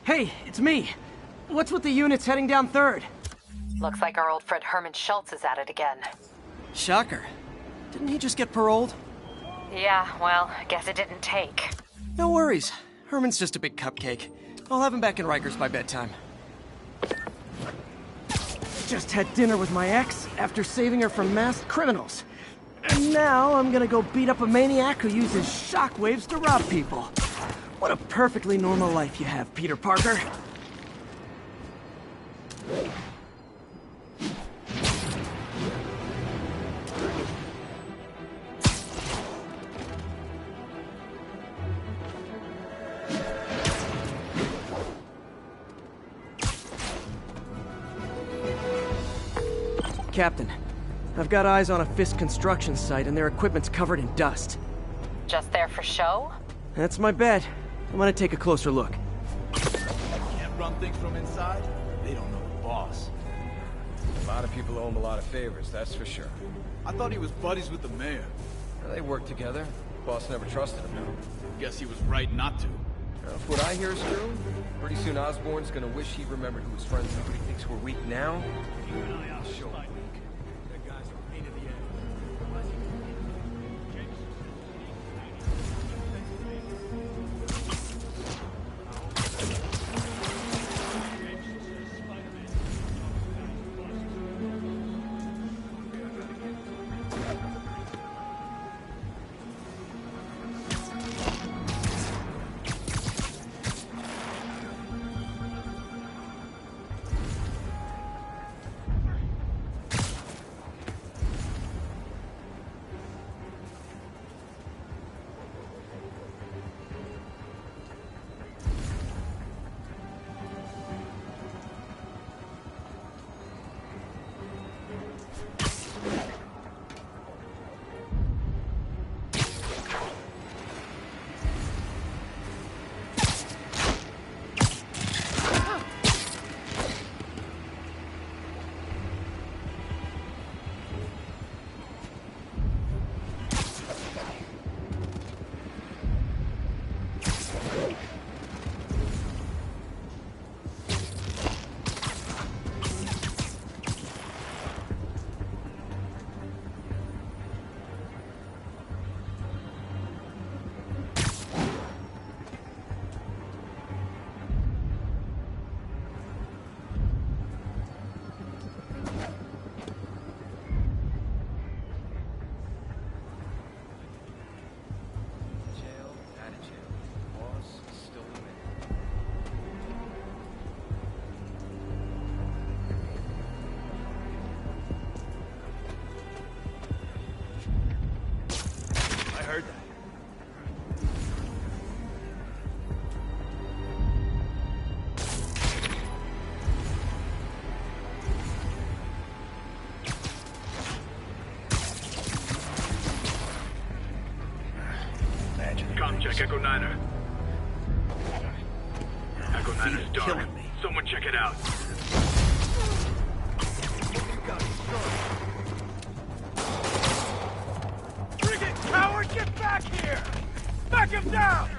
Hey, it's me. What's with the units heading down 3rd? Looks like our old friend Herman Schultz is at it again. Shocker. Didn't he just get paroled? Yeah, well, I guess it didn't take. No worries. Herman's just a big cupcake. I'll have him back in Rikers by bedtime. Just had dinner with my ex after saving her from masked criminals. And now I'm gonna go beat up a maniac who uses shockwaves to rob people. What a perfectly normal life you have, Peter Parker. Captain, I've got eyes on a Fisk construction site and their equipment's covered in dust. Just there for show? That's my bet. I'm gonna take a closer look. Can't run things from inside? They don't know the boss. A lot of people owe him a lot of favors, that's for sure. I thought he was buddies with the mayor. They work together. Boss never trusted him, though. Guess he was right not to. If what I hear is true, pretty soon Osborn's gonna wish he remembered who his friends are. But he thinks we're weak now. I'll show him weak. That guy's a pain in the ass. Check Echo 9er. Echo 9er's dark. Someone check it out. Bring it, coward! Get back here! Back him down!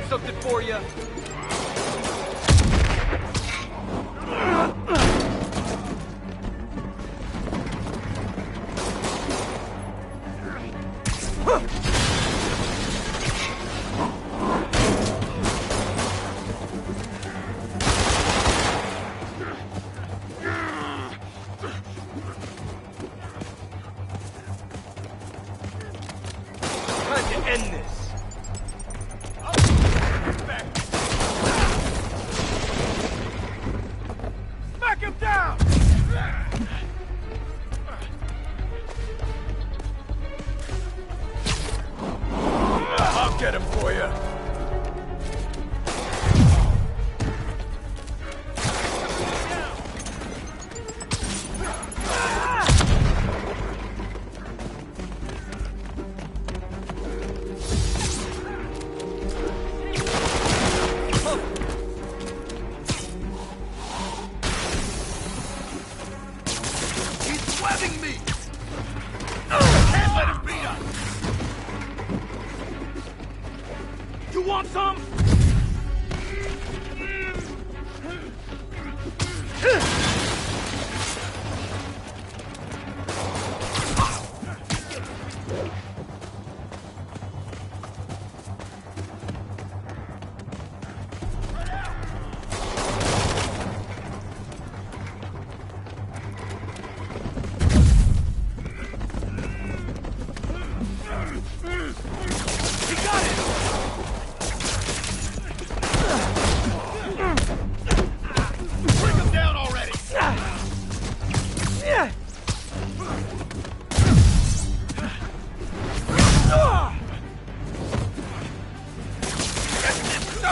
Something for you. Time to end this.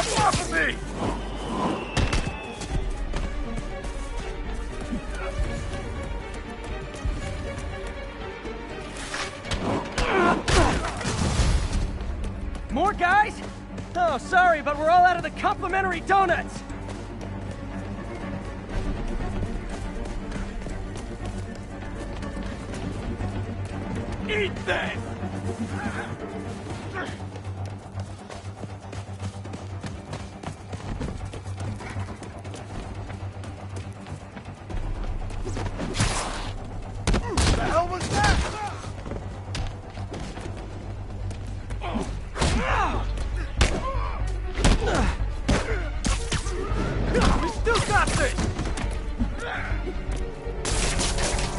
Jump off of me! More guys? Oh, sorry, but we're all out of the complimentary donuts! Eat them! The hell was that? We still got this!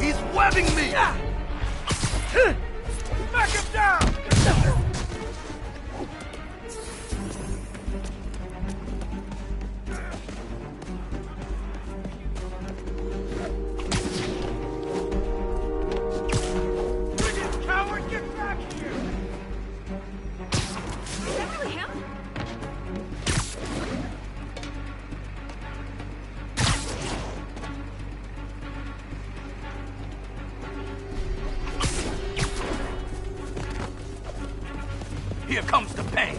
He's webbing me! Back him down! Friggin' coward, get back here! Is that really him? Here comes the pain.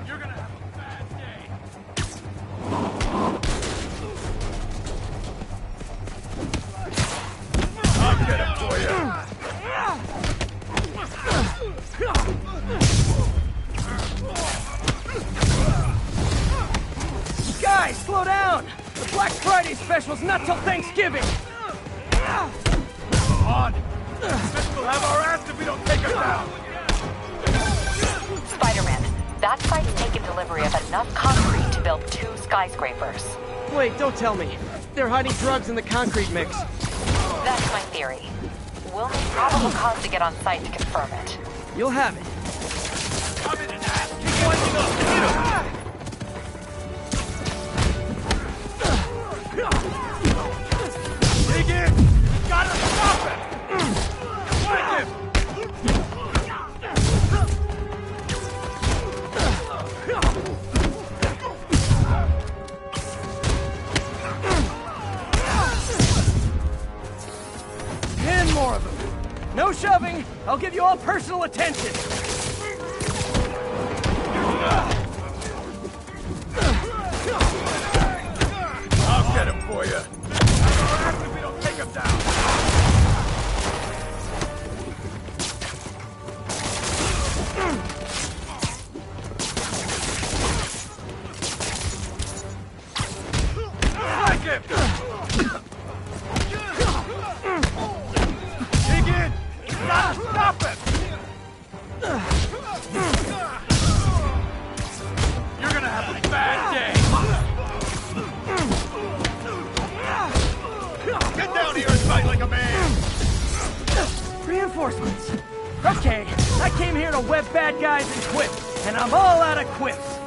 You're gonna have a bad day. I'll get it for you. Guys, slow down! The Black Friday special's not till Thanksgiving! On! This will have our ass if we don't take him down! Spider-Man, that site's taken delivery of enough concrete to build 2 skyscrapers. Wait, don't tell me. They're hiding drugs in the concrete mix. That's my theory. We'll need probable cause to get on site to confirm it. You'll have it. I'm in an ass! Keep winding up! Hit him! Dig in! Gotta stop it! Find him! Ten more of them. No shoving. I'll give you all personal attention. I'll get him for you. Have our ass if we don't take him down. Strike him! Dig in! Gotta stop him! You're gonna have a bad day! Get down here and fight like a man! Reinforcements. Okay, I came here to web bad guys and quips, and I'm all out of quips.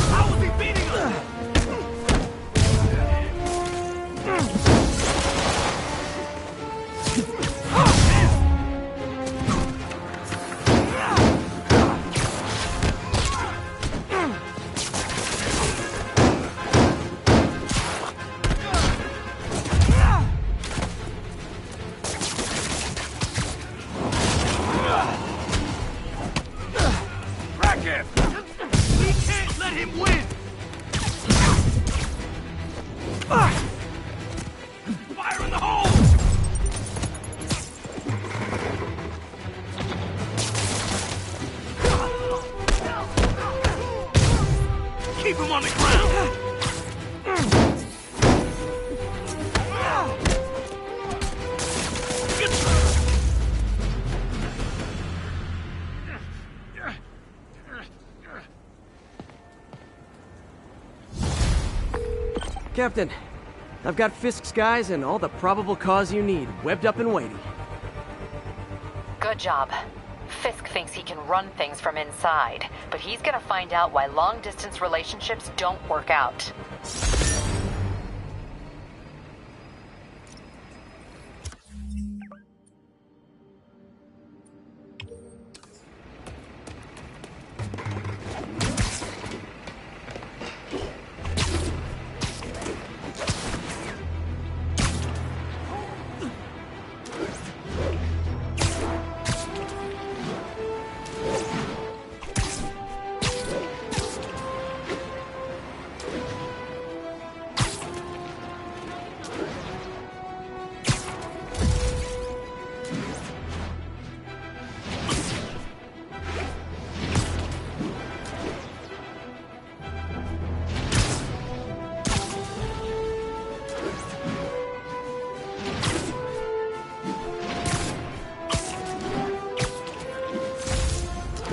How was he beating us? Crack him! We can't let him win! Fire in the hole! Keep him on the ground! Captain, I've got Fisk's guys and all the probable cause you need, webbed up and waiting. Good job. Fisk thinks he can run things from inside, but he's gonna find out why long-distance relationships don't work out.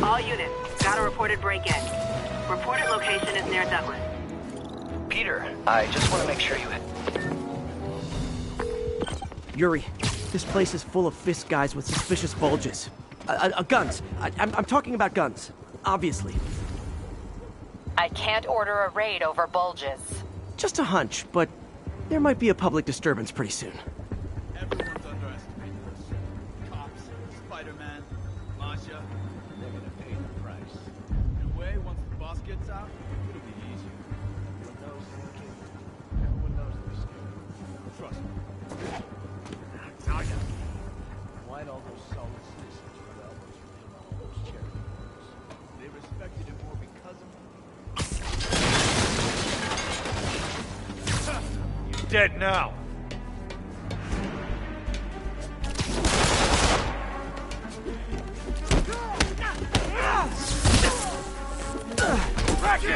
All units, got a reported break-in. Reported location is near Douglas. Peter, I just want to make sure you... Yuri, this place is full of Fisk guys with suspicious bulges. Guns. I'm talking about guns. Obviously. I can't order a raid over bulges. Just a hunch, but there might be a public disturbance pretty soon. Everyone's underestimated us. Cops, Spider-Man, Masha, they're gonna pay the price. In a way, once the boss gets out, it'll be easier. Everyone knows they're kidding. Everyone knows they're scared. Trust me. Now ya. Why'd all those solid citizens put elbows between all those charity groups? They respected it more because of him. You're dead now. Back in!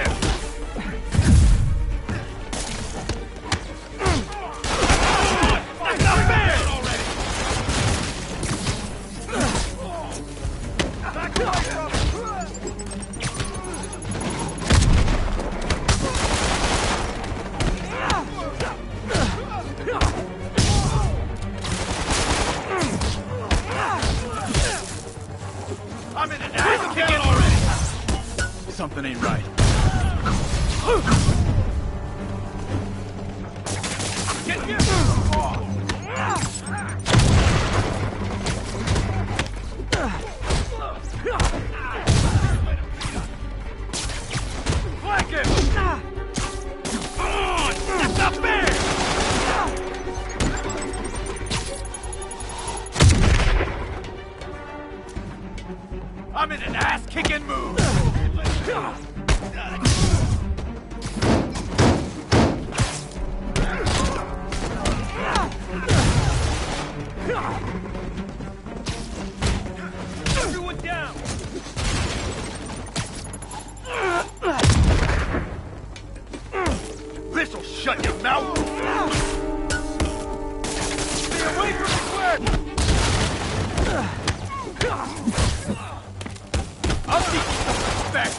That's not fair already! Back away from I'm in an ass kick already! Something ain't right. Get here! Flank him! That's not fair! I'm in an ass-kicking mood! Everyone down! This'll shut your mouth! Stay away from the square! I'll teach you some respect!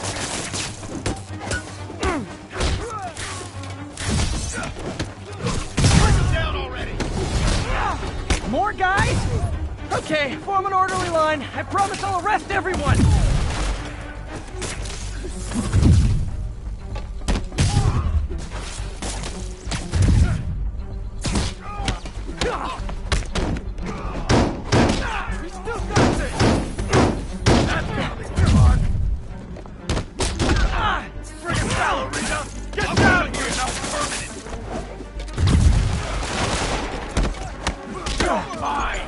Put him down already! More guys? Okay, form an orderly line. I promise I'll arrest everyone! We still got this! That's gonna be hard! Friggin' ballerina! Get down here, not permanent! You're mine!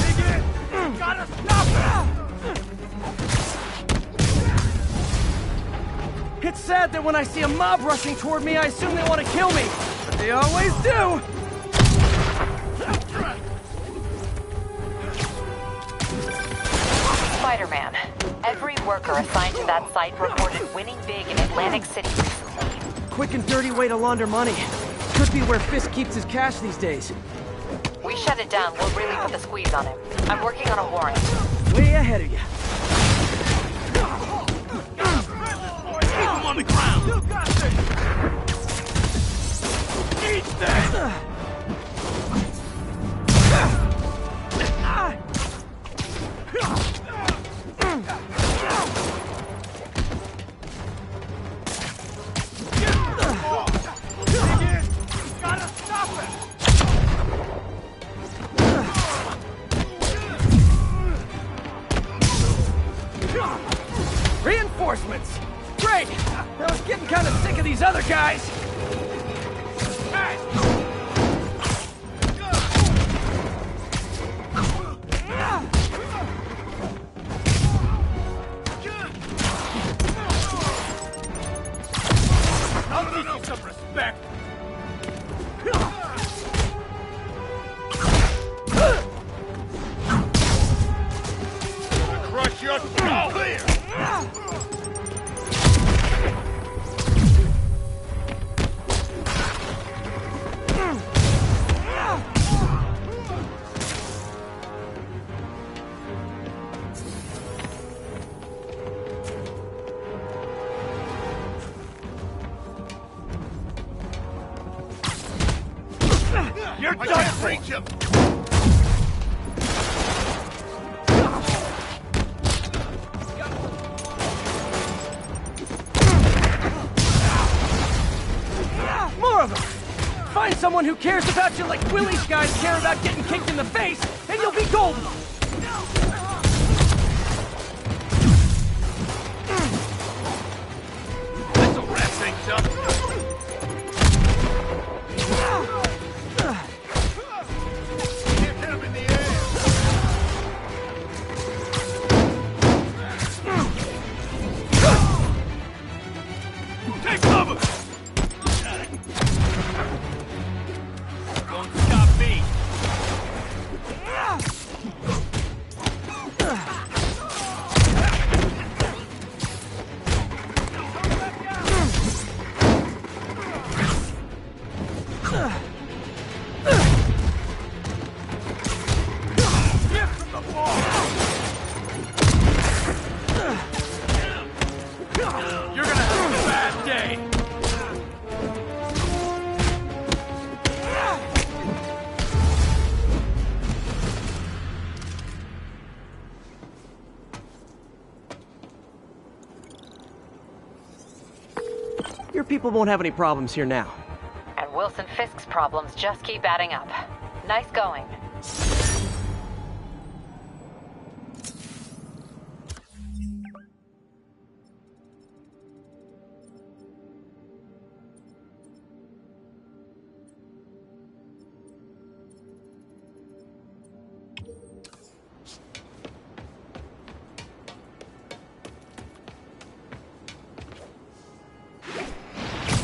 Dig in! Gotta stop it! It's sad that when I see a mob rushing toward me, I assume they want to kill me. But they always do! Spider-Man, every worker assigned to that site reported winning big in Atlantic City recently. Quick and dirty way to launder money. Could be where Fisk keeps his cash these days. We shut it down, we'll really put the squeeze on him. I'm working on a warrant. Way ahead of you. Keep him on the ground! You got this! Eat that! together, guys! I'll teach you some respect. Crush your skull! Clear! You're done! Reach him! More of them! Find someone who cares about you like Willie's guys care about getting kicked in the face, and you'll be golden! This'll wrap things up. Hit him in the air. Take cover! Don't stop me! Get from the ball! You're gonna have a bad day! Your people won't have any problems here now. And Wilson Fisk's problems just keep adding up. Nice going.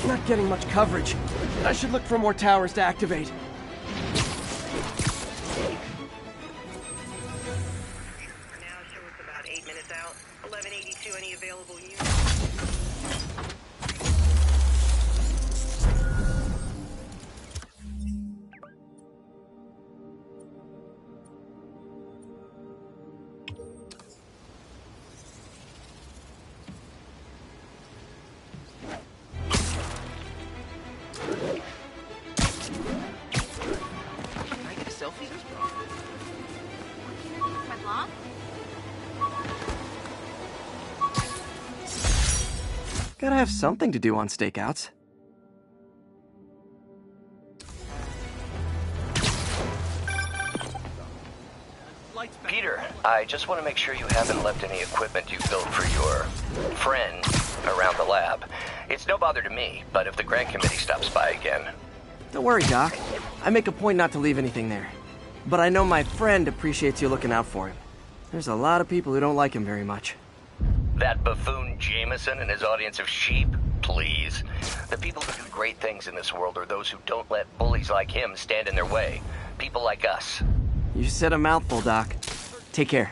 Not getting much coverage. I should look for more towers to activate. Now show us about 8 minutes out. 1182, any available units? Gotta have something to do on stakeouts. Peter, I just want to make sure you haven't left any equipment you built for your friend around the lab. It's no bother to me, but if the grant committee stops by again... Don't worry, Doc. I make a point not to leave anything there. But I know my friend appreciates you looking out for him. There's a lot of people who don't like him very much. That buffoon Jameson and his audience of sheep? Please. The people who do great things in this world are those who don't let bullies like him stand in their way. People like us. You said a mouthful, Doc. Take care.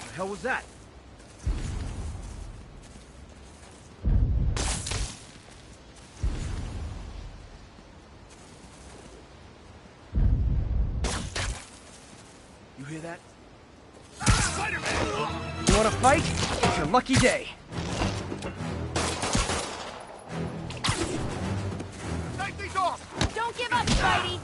The hell was that? You hear that? You wanna fight? It's your lucky day. Take these off! Don't give up, Spidey!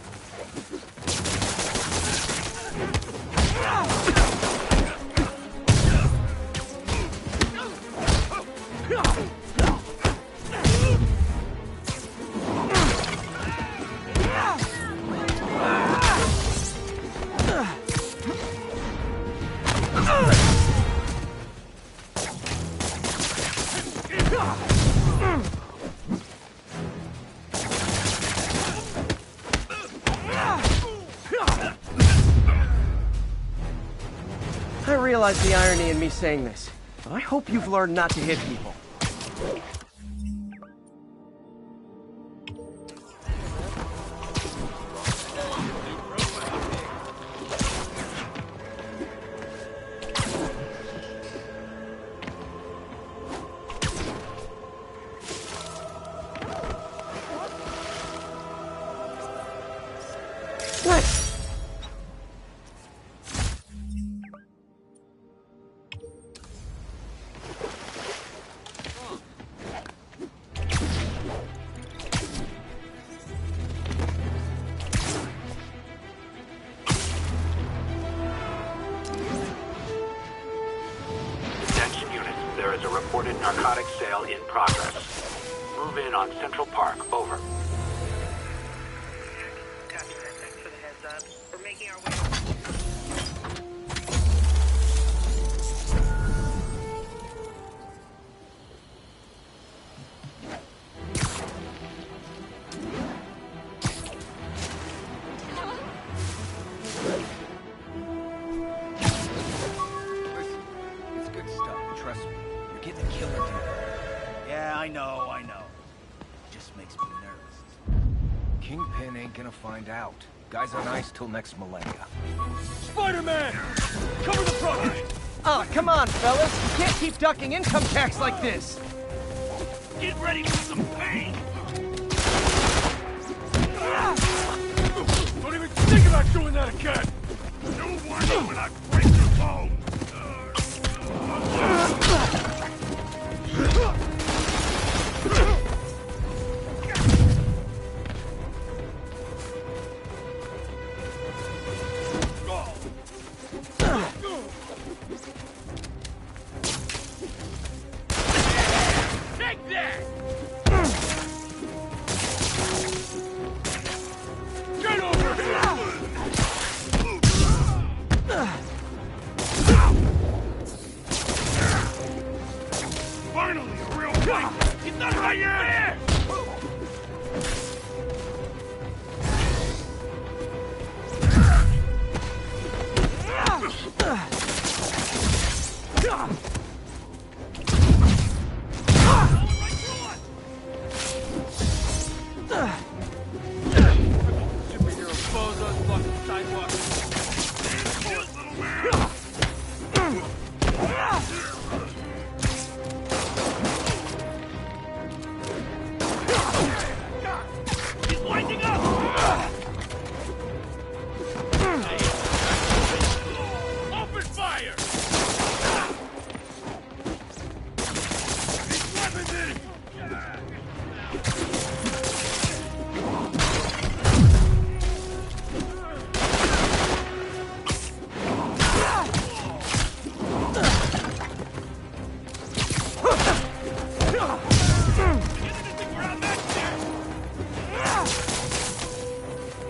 I realize the irony in me saying this, but I hope you've learned not to hit people. Nice! Attention units, there is a reported narcotics sale in progress. Move in on Central Park, over. Copy that. Thanks for the heads up. We're making our way. Listen, it's good stuff, trust me. You're getting a killer deal. Yeah, I know. It just makes me nervous. Kingpin ain't gonna find out. Guys on ice till next millennia. Spider-Man! Cover the front! Oh, come on, fellas. You can't keep ducking income tax like this. Get ready for some pain! Don't even think about doing that again! No warning when I break your bone! Take that! Get over here! Finally, a real fight! Get that out of here! Superhero bozos blocking sidewalks. Little man! He's winding up! Open fire! These weapons in!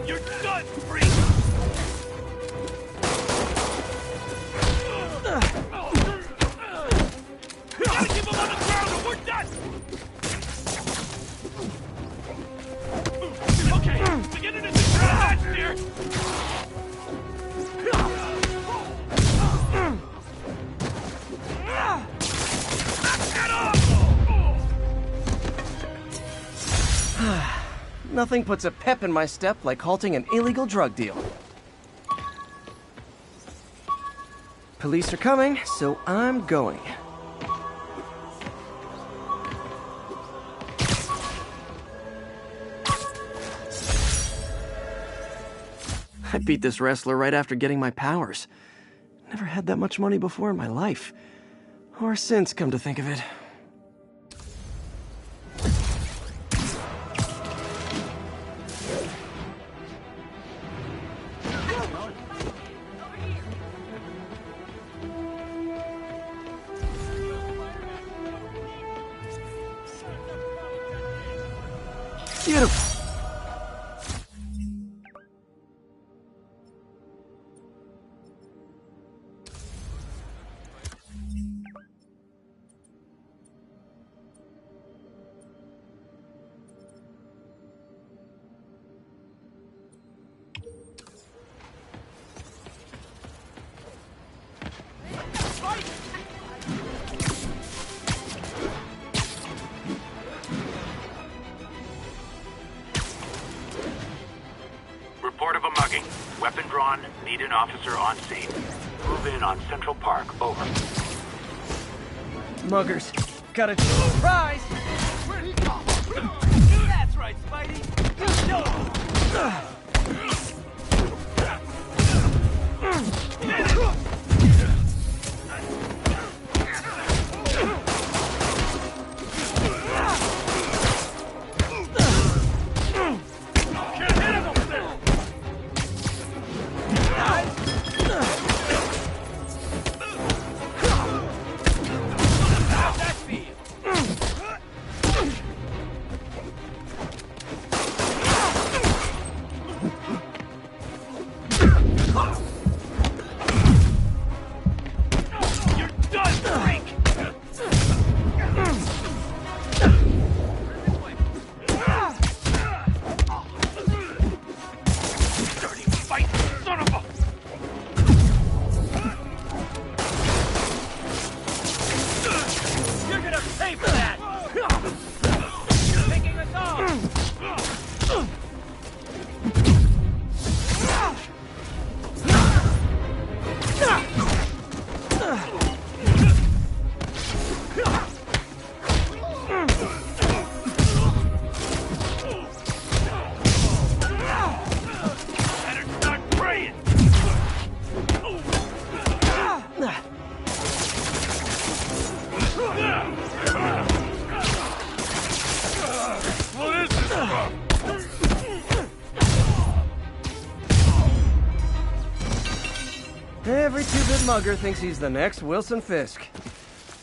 You're done, freak! Gotta keep him on the ground or we're done! Okay, beginning to secure that steer! Knock that off! Nothing puts a pep in my step like halting an illegal drug deal. Police are coming, so I'm going. can't beat this wrestler right after getting my powers. Never had that much money before in my life. Or since, come to think of it. Beautiful. Report of a mugging. Weapon drawn. Need an officer on scene. Move in on Central Park. Over. Muggers. Got a surprise! Where'd he go? That's right, Spidey. Every two-bit mugger thinks he's the next Wilson Fisk.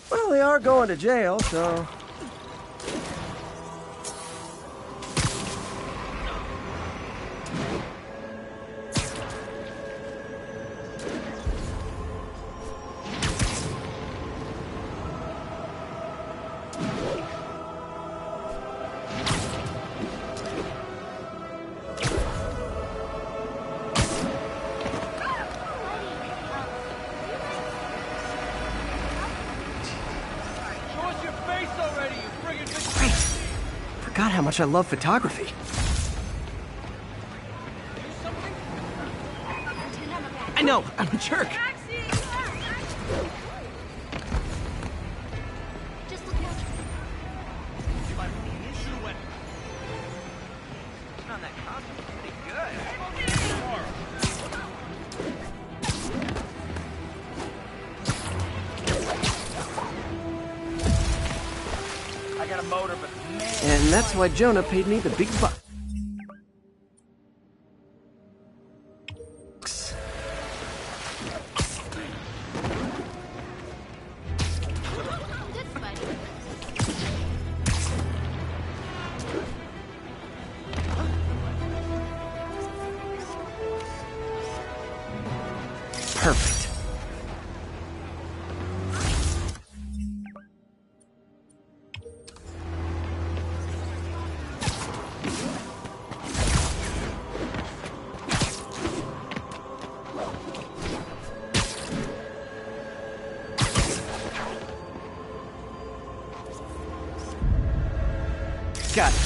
Well, they are going to jail, so... Forgot how much I love photography. I know, I'm a jerk. And that's why Jonah paid me the big bucks. Perfect. Got it.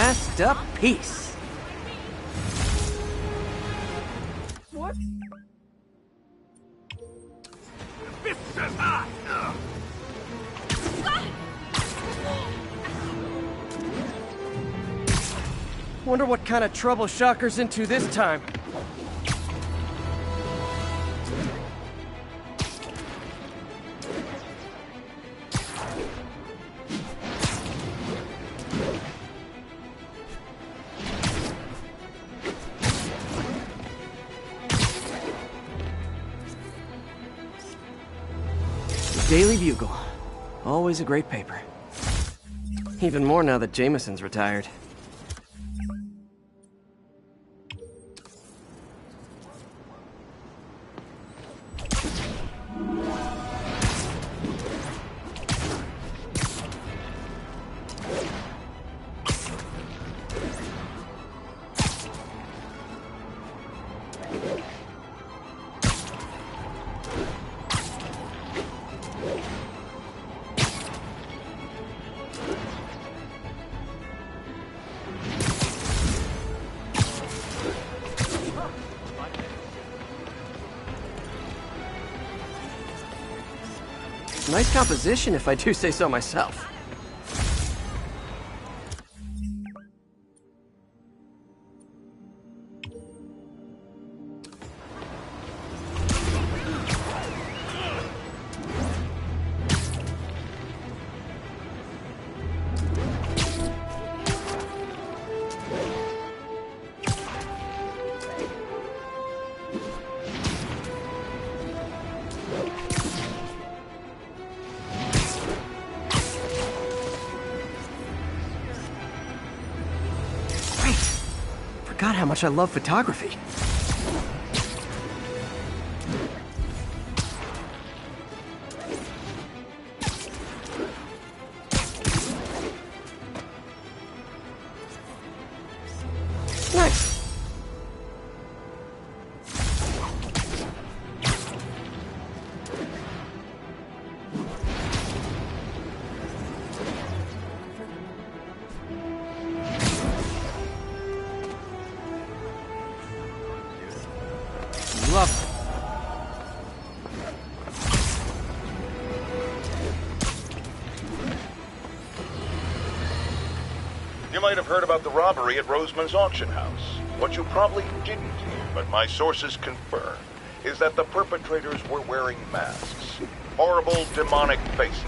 masterpiece. What? Wonder what kind of trouble Shocker's into this time. Daily Bugle. Always a great paper. Even more now that Jameson's retired. Nice composition, if I do say so myself. Forgot how much I love photography. Nice. Love it. You might have heard about the robbery at Roseman's auction house. What you probably didn't hear, but my sources confirm, is that the perpetrators were wearing masks. Horrible, demonic faces.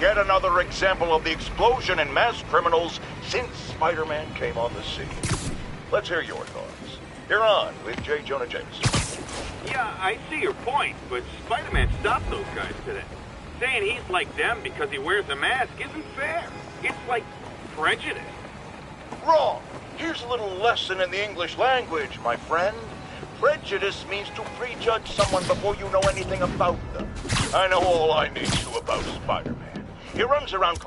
Yet another example of the explosion in mass criminals since Spider-Man came on the scene. Let's hear your thoughts. You're on with J. Jonah Jameson. Yeah, I see your point, but Spider-Man stopped those guys today. Saying he's like them because he wears a mask isn't fair. It's like prejudice. Wrong. Here's a little lesson in the English language, my friend. Prejudice means to prejudge someone before you know anything about them. I know all I need to about Spider-Man. He runs around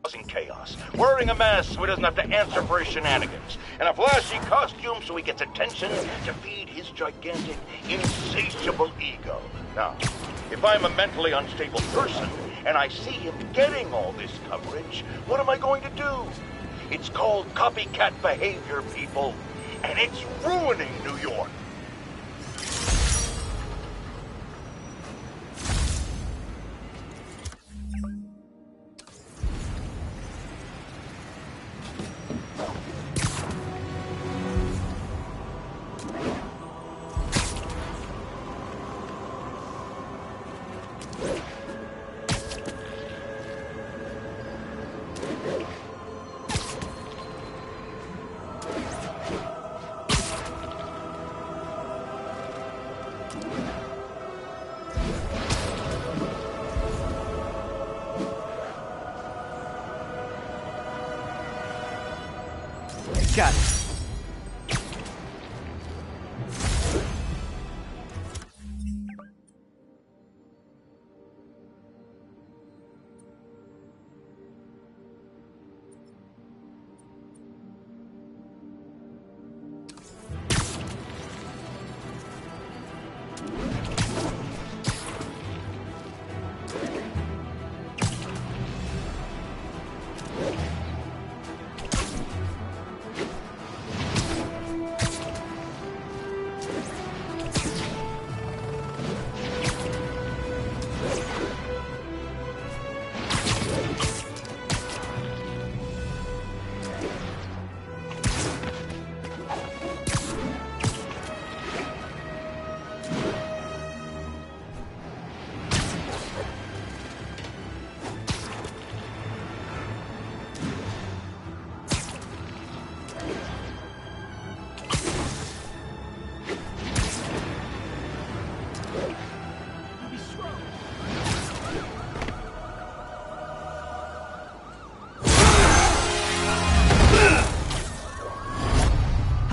causing chaos, wearing a mask so he doesn't have to answer for his shenanigans, and a flashy costume so he gets attention to feed his gigantic, insatiable ego. Now, if I'm a mentally unstable person, and I see him getting all this coverage, what am I going to do? It's called copycat behavior, people, and it's ruining New York. Got it.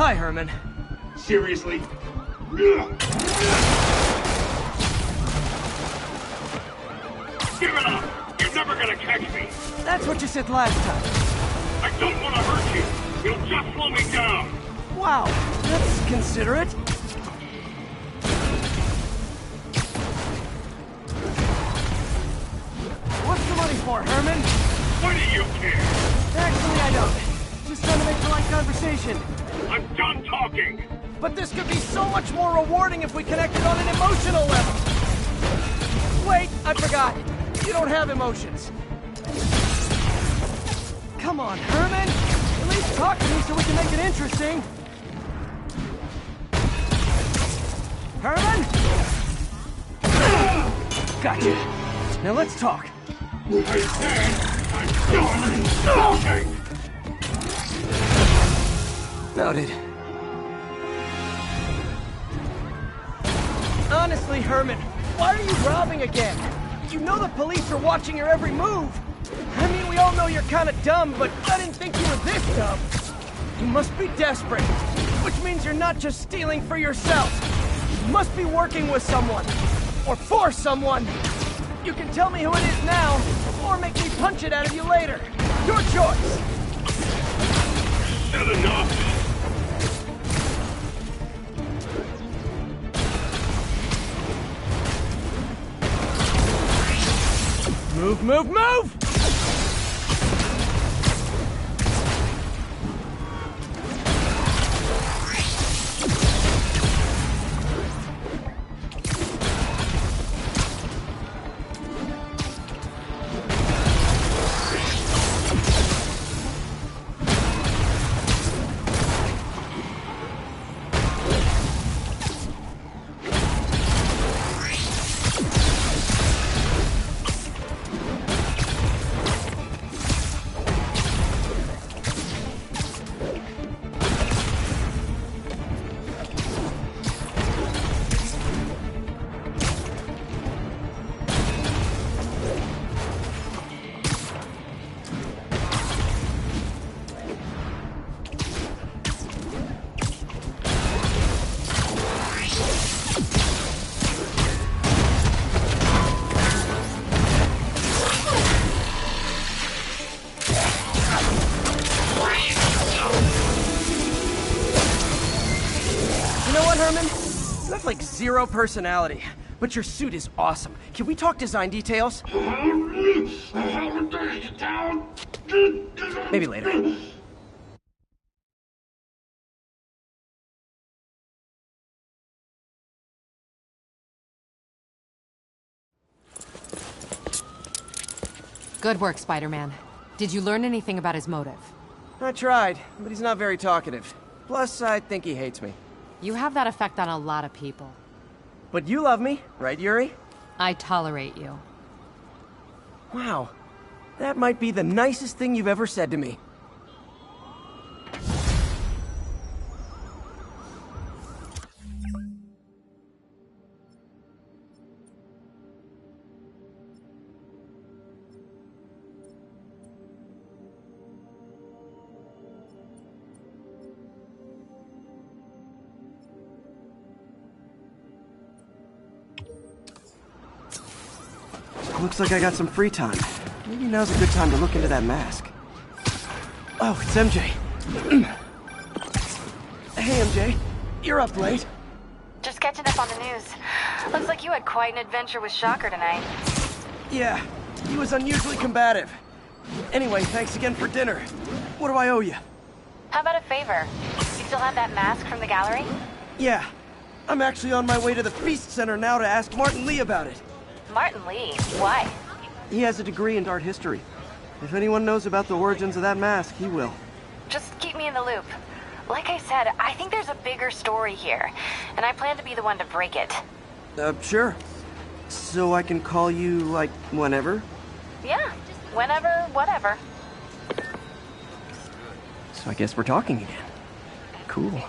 Hi, Herman. Seriously? Give it up! You're never gonna catch me! That's what you said last time. I don't want to hurt you! You'll just slow me down! Wow, that's considerate. What's the money for, Herman? Why do you care? Actually, I don't. Just trying to make polite conversation. I'm done talking! But this could be so much more rewarding if we connected on an emotional level. Wait, I forgot. You don't have emotions. Come on, Herman. At least talk to me so we can make it interesting. Herman? Gotcha. Now let's talk. I said I'm done talking! Noted. Honestly, Herman, why are you robbing again? You know the police are watching your every move. I mean, we all know you're kind of dumb, but I didn't think you were this dumb. You must be desperate, which means you're not just stealing for yourself. You must be working with someone, or for someone. You can tell me who it is now, or make me punch it out of you later. Your choice. Said enough! Move, move, move! Herman? You have like zero personality, but your suit is awesome. Can we talk design details? Maybe later. Good work, Spider-Man. Did you learn anything about his motive? I tried, but he's not very talkative. Plus, I think he hates me. You have that effect on a lot of people. But you love me, right, Yuri? I tolerate you. Wow. That might be the nicest thing you've ever said to me. Looks like I got some free time. Maybe now's a good time to look into that mask. Oh, it's MJ. Hey, MJ. You're up late. Just catching up on the news. Looks like you had quite an adventure with Shocker tonight. Yeah, he was unusually combative. Anyway, thanks again for dinner. What do I owe you? How about a favor? You still have that mask from the gallery? Yeah. I'm actually on my way to the Feast Center now to ask Martin Lee about it. Martin Lee? Why? He has a degree in art history. If anyone knows about the origins of that mask, he will. Just keep me in the loop. Like I said, I think there's a bigger story here, and I plan to be the one to break it. Sure. So I can call you, like, whenever? Yeah, whenever, whatever. So I guess we're talking again. Cool.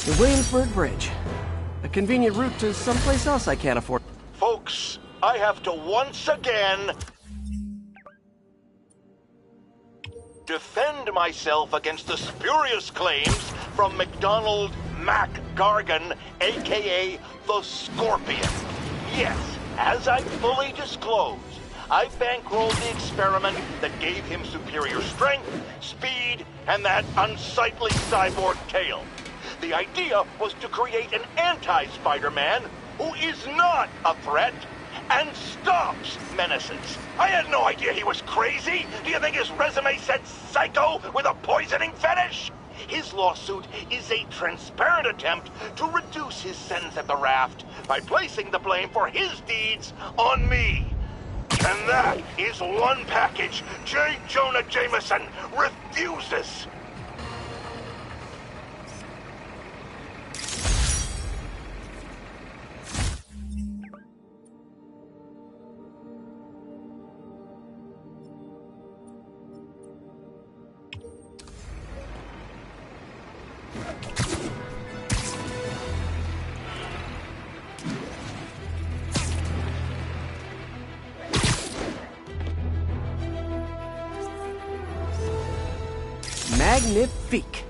The Williamsburg Bridge. A convenient route to someplace else I can't afford. Folks, I have to once again defend myself against the spurious claims from McDonald Mac Gargan, aka the Scorpion. Yes, as I fully disclosed, I bankrolled the experiment that gave him superior strength, speed, and that unsightly cyborg tail. The idea was to create an anti-Spider-Man who is not a threat and stops menaces. I had no idea he was crazy. Do you think his resume said psycho with a poisoning fetish? His lawsuit is a transparent attempt to reduce his sentence at the raft by placing the blame for his deeds on me. And that is one package J. Jonah Jameson refuses. Magnifique.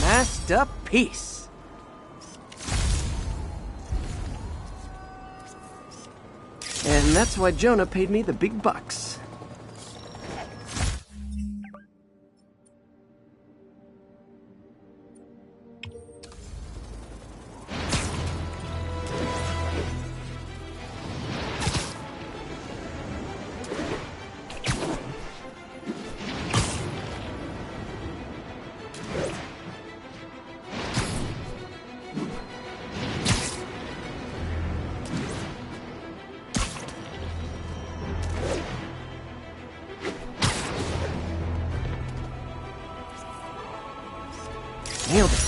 Masterpiece. And that's why Jonah paid me the big bucks. Nailed it.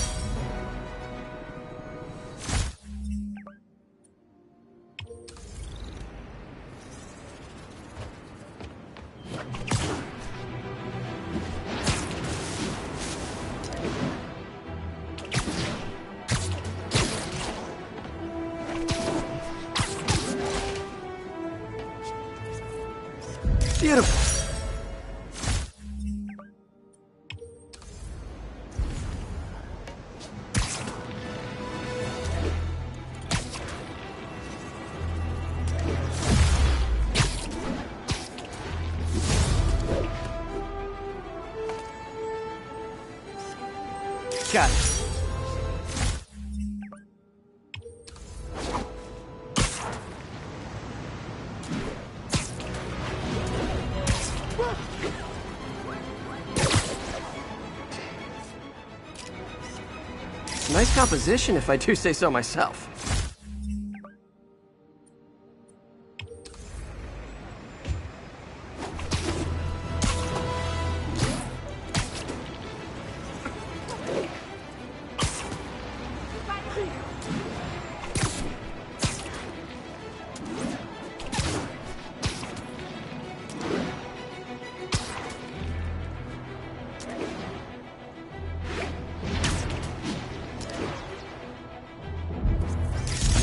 Beautiful. Got it. Nice composition, if I do say so myself.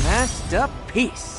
Masterpiece.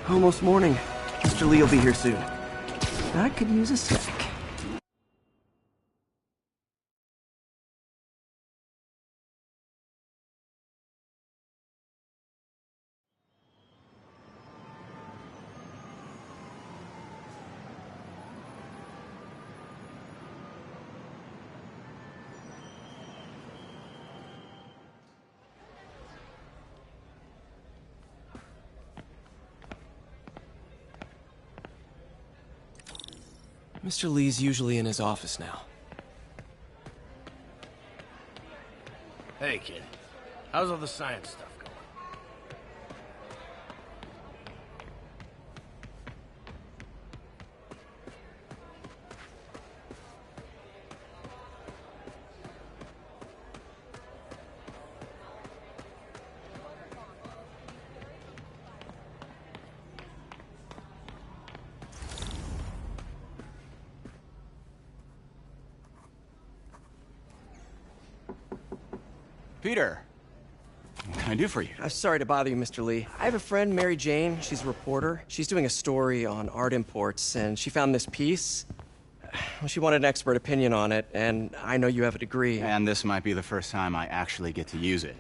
Almost morning. Mr. Lee will be here soon. I could use a snack. Mr. Lee's usually in his office now. Hey, kid. How's all the science stuff going? Peter, what can I do for you? Sorry to bother you, Mr. Lee. I have a friend, Mary Jane. She's a reporter. She's doing a story on art imports, and she found this piece. Well, she wanted an expert opinion on it, and I know you have a degree. And this might be the first time I actually get to use it.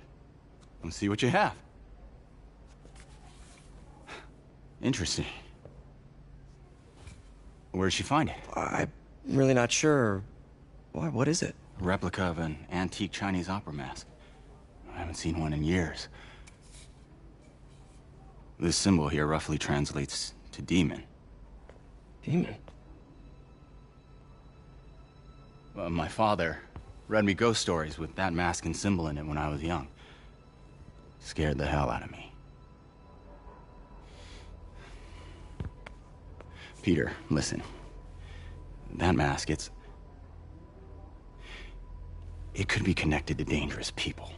Let's see what you have. Interesting. Where did she find it? I'm really not sure. Why, what is it? A replica of an antique Chinese opera mask. I haven't seen one in years. This symbol here roughly translates to demon. Demon? My father read me ghost stories with that mask and symbol in it when I was young. Scared the hell out of me. Peter, listen. That mask, it could be connected to dangerous people.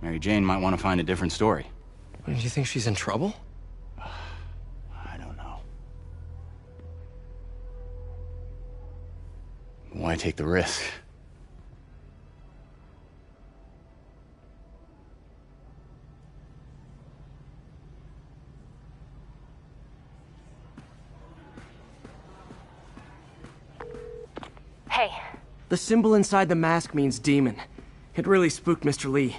Mary Jane might want to find a different story. Do you think she's in trouble? I don't know. Why take the risk? Hey. The symbol inside the mask means demon. It really spooked Mr. Lee.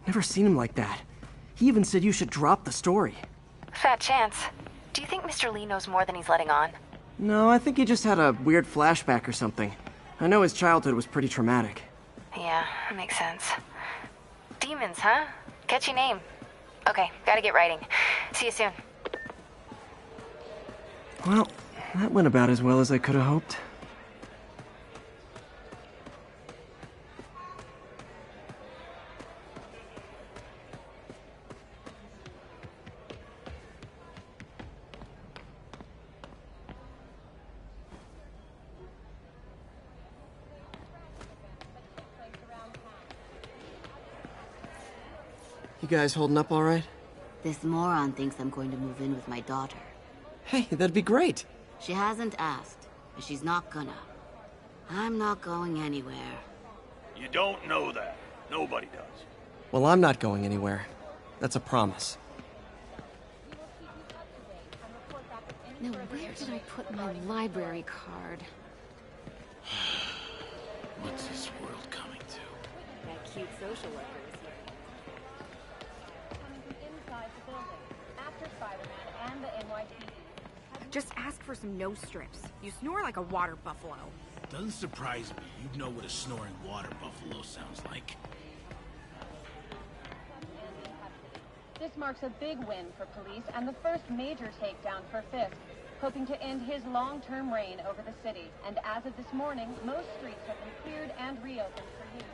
Never seen him like that. He even said you should drop the story. Fat chance. Do you think Mr. Lee knows more than he's letting on? No, I think he just had a weird flashback or something. I know his childhood was pretty traumatic. Yeah, makes sense. Demons, huh? Catchy name. Okay, gotta get writing. See you soon. Well, that went about as well as I could have hoped. You guys holding up all right? This moron thinks I'm going to move in with my daughter. Hey, that'd be great. She hasn't asked, but she's not gonna. I'm not going anywhere. You don't know that. Nobody does. Well, I'm not going anywhere. That's a promise. Now, where did I put my library card? What's this world coming to? That cute social worker is here. Just ask for some nose strips. You snore like a water buffalo. Doesn't surprise me. You'd know what a snoring water buffalo sounds like. This marks a big win for police and the first major takedown for Fisk, hoping to end his long-term reign over the city. And as of this morning, most streets have been cleared and reopened for use.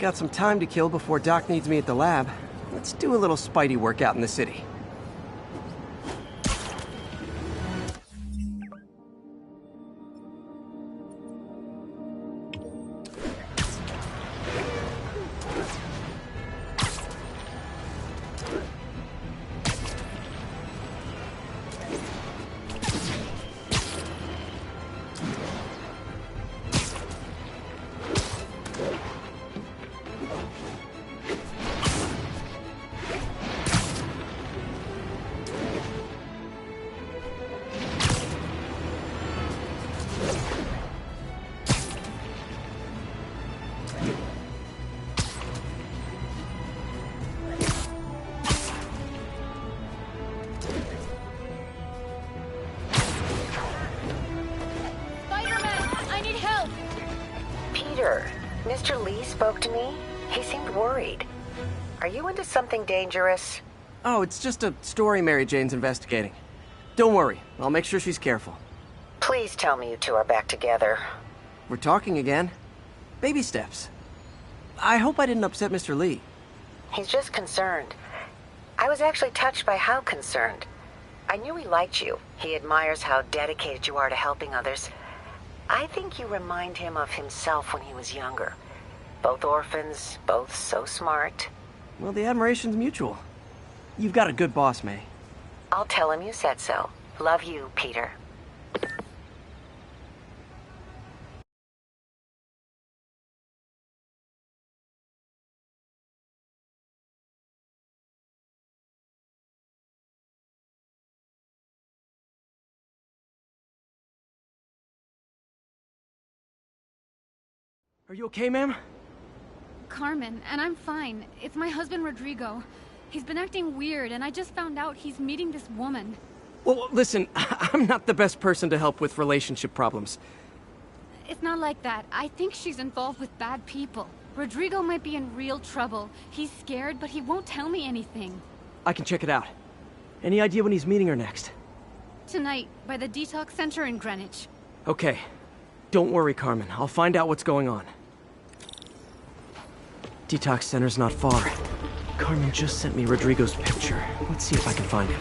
got some time to kill before Doc needs me at the lab. Let's do a little Spidey workout in the city. Mr. Lee spoke to me. He seemed worried. Are you into something dangerous? Oh, it's just a story Mary Jane's investigating. Don't worry, I'll make sure she's careful. Please tell me you two are back together. We're talking again. Baby steps. I hope I didn't upset Mr. Lee. He's just concerned. I was actually touched by how concerned. I knew he liked you. He admires how dedicated you are to helping others. I think you remind him of himself when he was younger. Both orphans, both so smart. Well, the admiration's mutual. You've got a good boss, May. I'll tell him you said so. Love you, Peter. Are you okay, ma'am? Carmen, and I'm fine. It's my husband, Rodrigo. He's been acting weird, and I just found out he's meeting this woman. Well, listen, I'm not the best person to help with relationship problems. It's not like that. I think she's involved with bad people. Rodrigo might be in real trouble. He's scared, but he won't tell me anything. I can check it out. Any idea when he's meeting her next? Tonight, by the detox center in Greenwich. Okay. Don't worry, Carmen. I'll find out what's going on. Detox center's not far. Carmen just sent me Rodrigo's picture. Let's see if I can find him.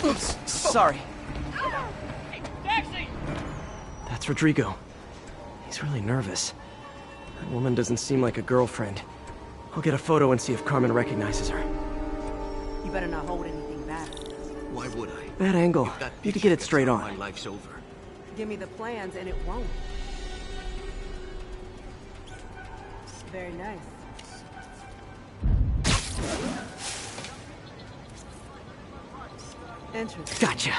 Oops, sorry. Taxi! That's Rodrigo. He's really nervous. That woman doesn't seem like a girlfriend. I'll get a photo and see if Carmen recognizes her. You better not hold anything back. Why would I? Bad angle. Need to get it straight on. My life's over. Give me the plans and it won't. Very nice. Interesting. Gotcha.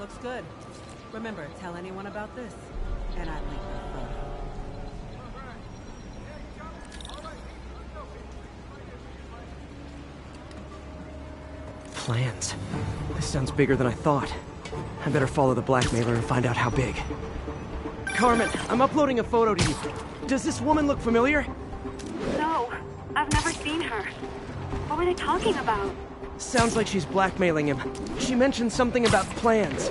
Looks good. Remember, tell anyone about this. And I link the photo. Plans. This sounds bigger than I thought. I better follow the blackmailer and find out how big. Carmen, I'm uploading a photo to you. Does this woman look familiar? No, I've never seen her. What were they talking about? Sounds like she's blackmailing him. She mentioned something about plans.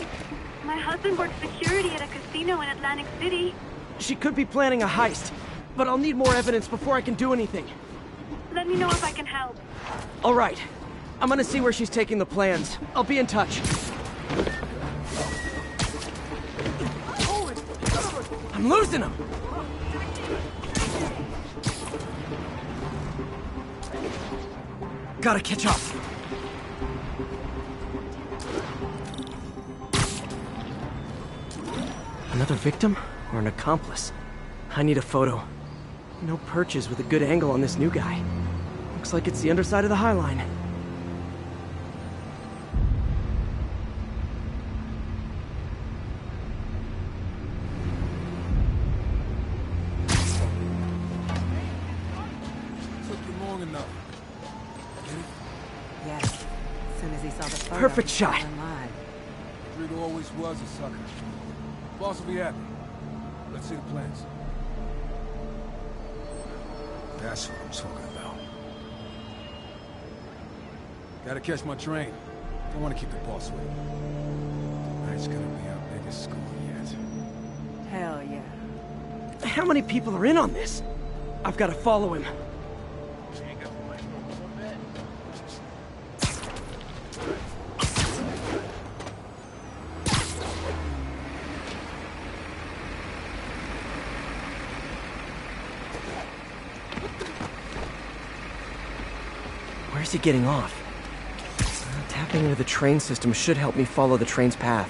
My husband works security at a casino in Atlantic City. She could be planning a heist, but I'll need more evidence before I can do anything. Let me know if I can help. All right. I'm gonna see where she's taking the plans. I'll be in touch. I'm losing him! Gotta catch up. Another victim or an accomplice? I need a photo. No perches with a good angle on this new guy. Looks like it's the underside of the High Line. Took you long enough. get it. As soon as he saw the photo, Perfect he fell shot. in line. Rodrigo always was a sucker. Boss will be happy. Let's see the plans. That's what I'm talking about. Gotta catch my train. Don't want to keep the boss waiting. Tonight's gonna be our biggest score yet. Hell yeah. How many people are in on this? I've got to follow him. Where's he getting off? Tapping into the train system should help me follow the train's path.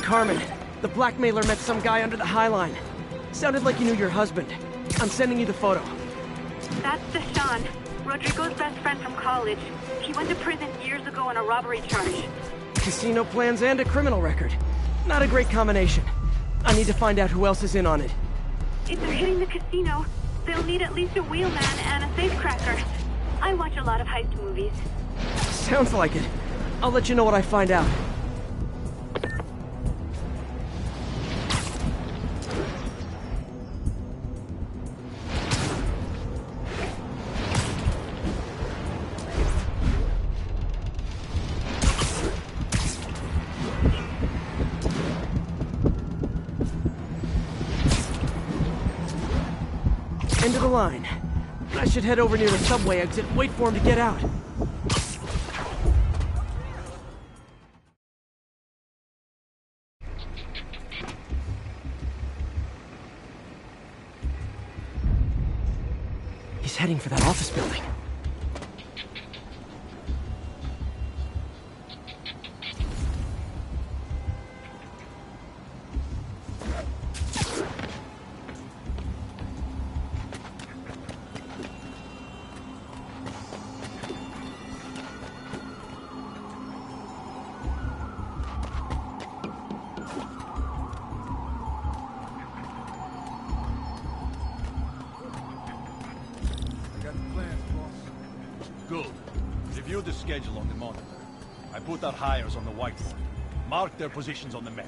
Carmen, the blackmailer met some guy under the High Line. Sounded like you knew your husband. I'm sending you the photo. That's Deshaun, Rodrigo's best friend from college. He went to prison years ago on a robbery charge. Casino plans and a criminal record. Not a great combination. I need to find out who else is in on it. If they're hitting the casino, they'll need at least a wheelman and a safecracker. I watch a lot of heist movies. Sounds like it. I'll let you know what I find out. End of the line. I should head over near the subway exit and wait for him to get out. He's heading for that office building. Good. Review the schedule on the monitor. I put our hires on the whiteboard. Mark their positions on the map.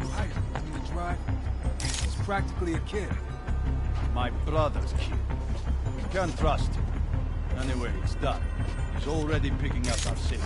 Right, in the drive. He's practically a kid. My brother's kid. You can't trust him. Anyway, it's done. He's already picking up our safe.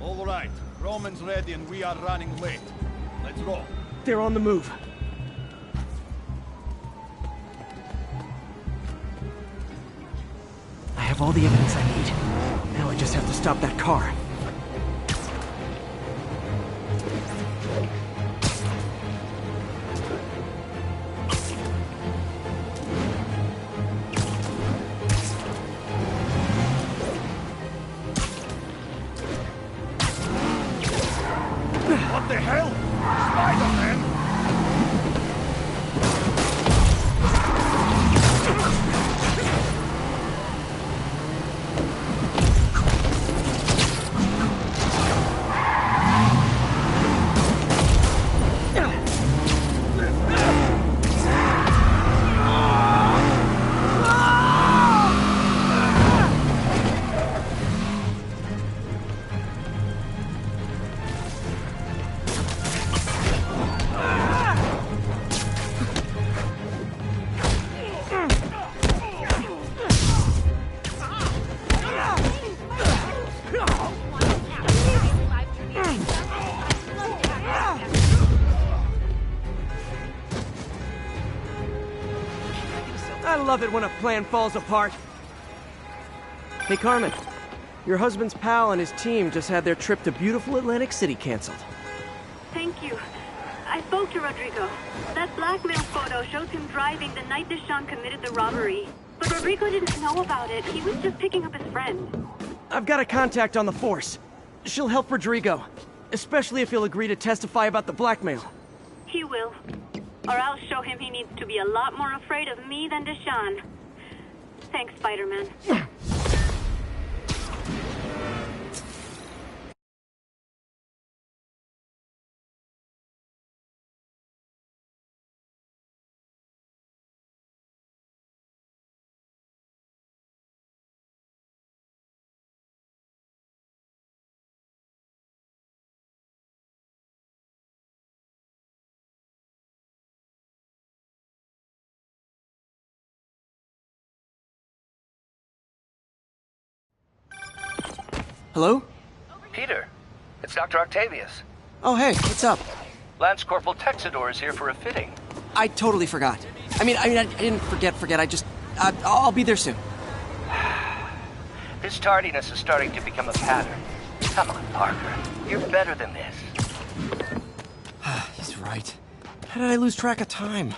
All right, Roman's ready and we are running late. Let's roll. They're on the move. I have all the evidence I need. Now I just have to stop that car. What the hell? Spider-Man! I love it when a plan falls apart. Hey, Carmen. Your husband's pal and his team just had their trip to beautiful Atlantic City canceled. Thank you. I spoke to Rodrigo. That blackmail photo shows him driving the night Deshaun committed the robbery. But Rodrigo didn't know about it. He was just picking up his friend. I've got a contact on the force. She'll help Rodrigo, especially if he'll agree to testify about the blackmail. He will. Or I'll show him he needs to be a lot more afraid of me than Deshaun. Thanks, Spider-Man. Hello? Peter, it's Dr. Octavius. Oh, hey, what's up? Lance Corporal Texador is here for a fitting. I totally forgot. I didn't forget. I'll be there soon. This tardiness is starting to become a pattern. Come on, Parker. You're better than this. He's right. How did I lose track of time?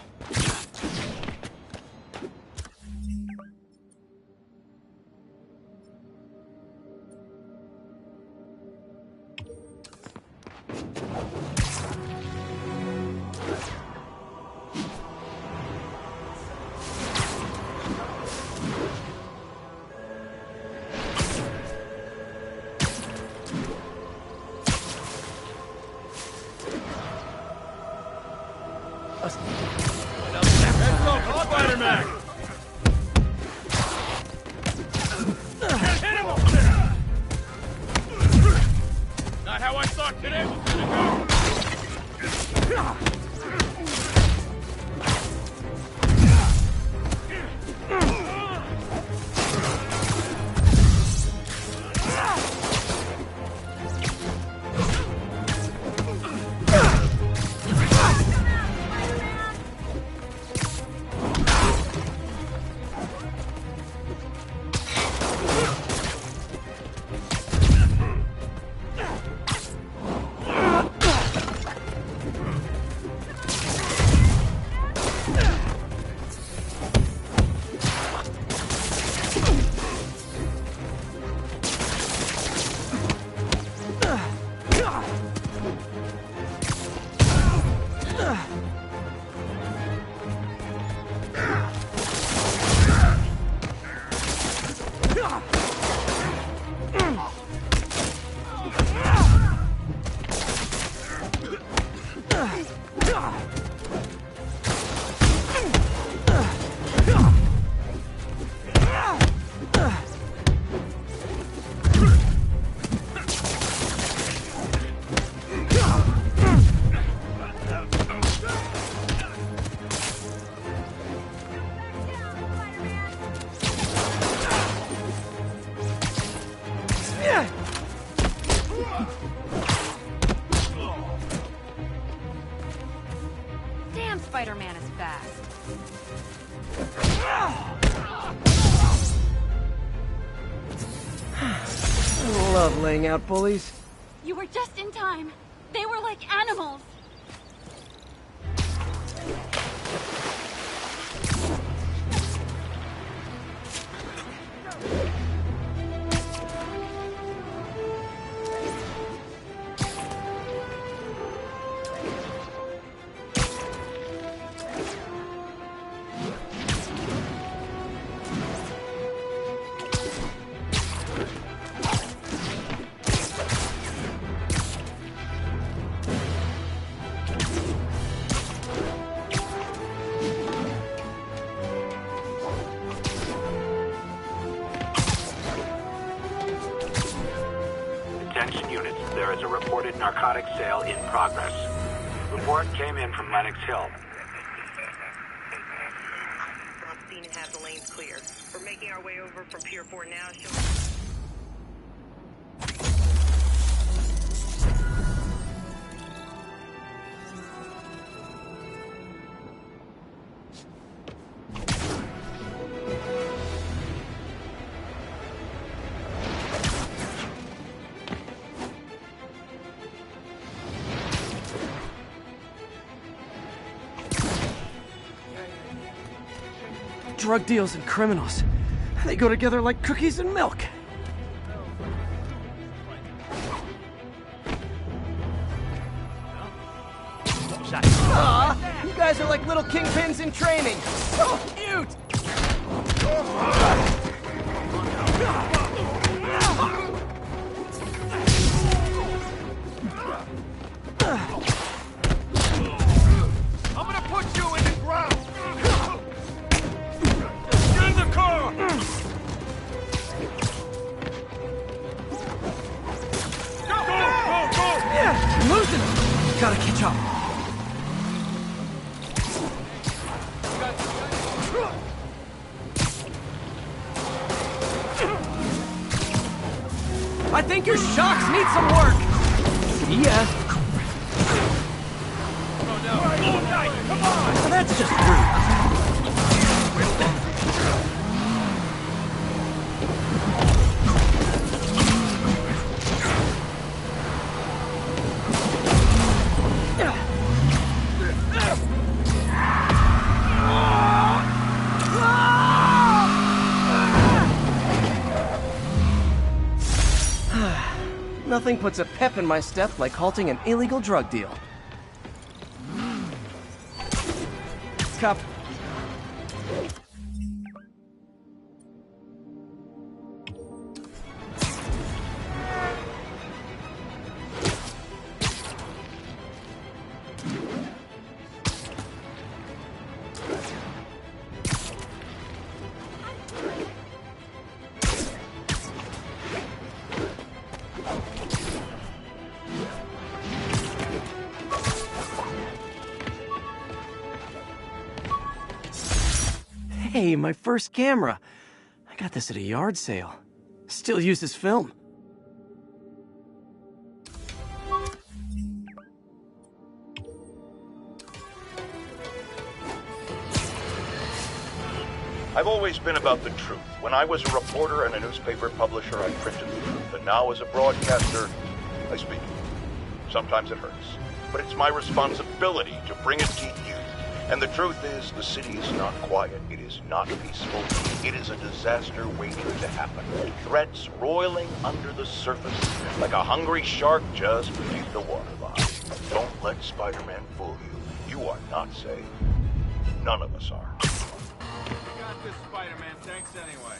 Spider-Man! Not how I thought today was gonna go! Damn, Spider-Man is fast. I love laying out bullies. You were just in time. They were like animals. Attention units, there is a reported narcotics sale in progress. Report came in from Lenox Hill. Scene and have the lanes clear. We're making our way over from Pier 4 now. Drug deals and criminals. They go together like cookies and milk. Aw, you guys are like little kingpins in training. So cute! I'm gonna put you in the ground! Get in the car! Go! Yeah, I'm losing him. Gotta catch up. I think your shocks need some work. See ya. Come on! That's just rude. Nothing puts a pep in my step like halting an illegal drug deal. Cop. Hey, my first camera. I got this at a yard sale. Still uses film. I've always been about the truth. When I was a reporter and a newspaper publisher, I printed the truth. And now as a broadcaster, I speak it. Sometimes it hurts. But it's my responsibility to bring it to you. And the truth is, the city is not quiet. It is not peaceful. It is a disaster waiting to happen. Threats roiling under the surface like a hungry shark just beneath the waterline. Don't let Spider-Man fool you. You are not safe. None of us are. We got this, Spider-Man. Thanks anyway.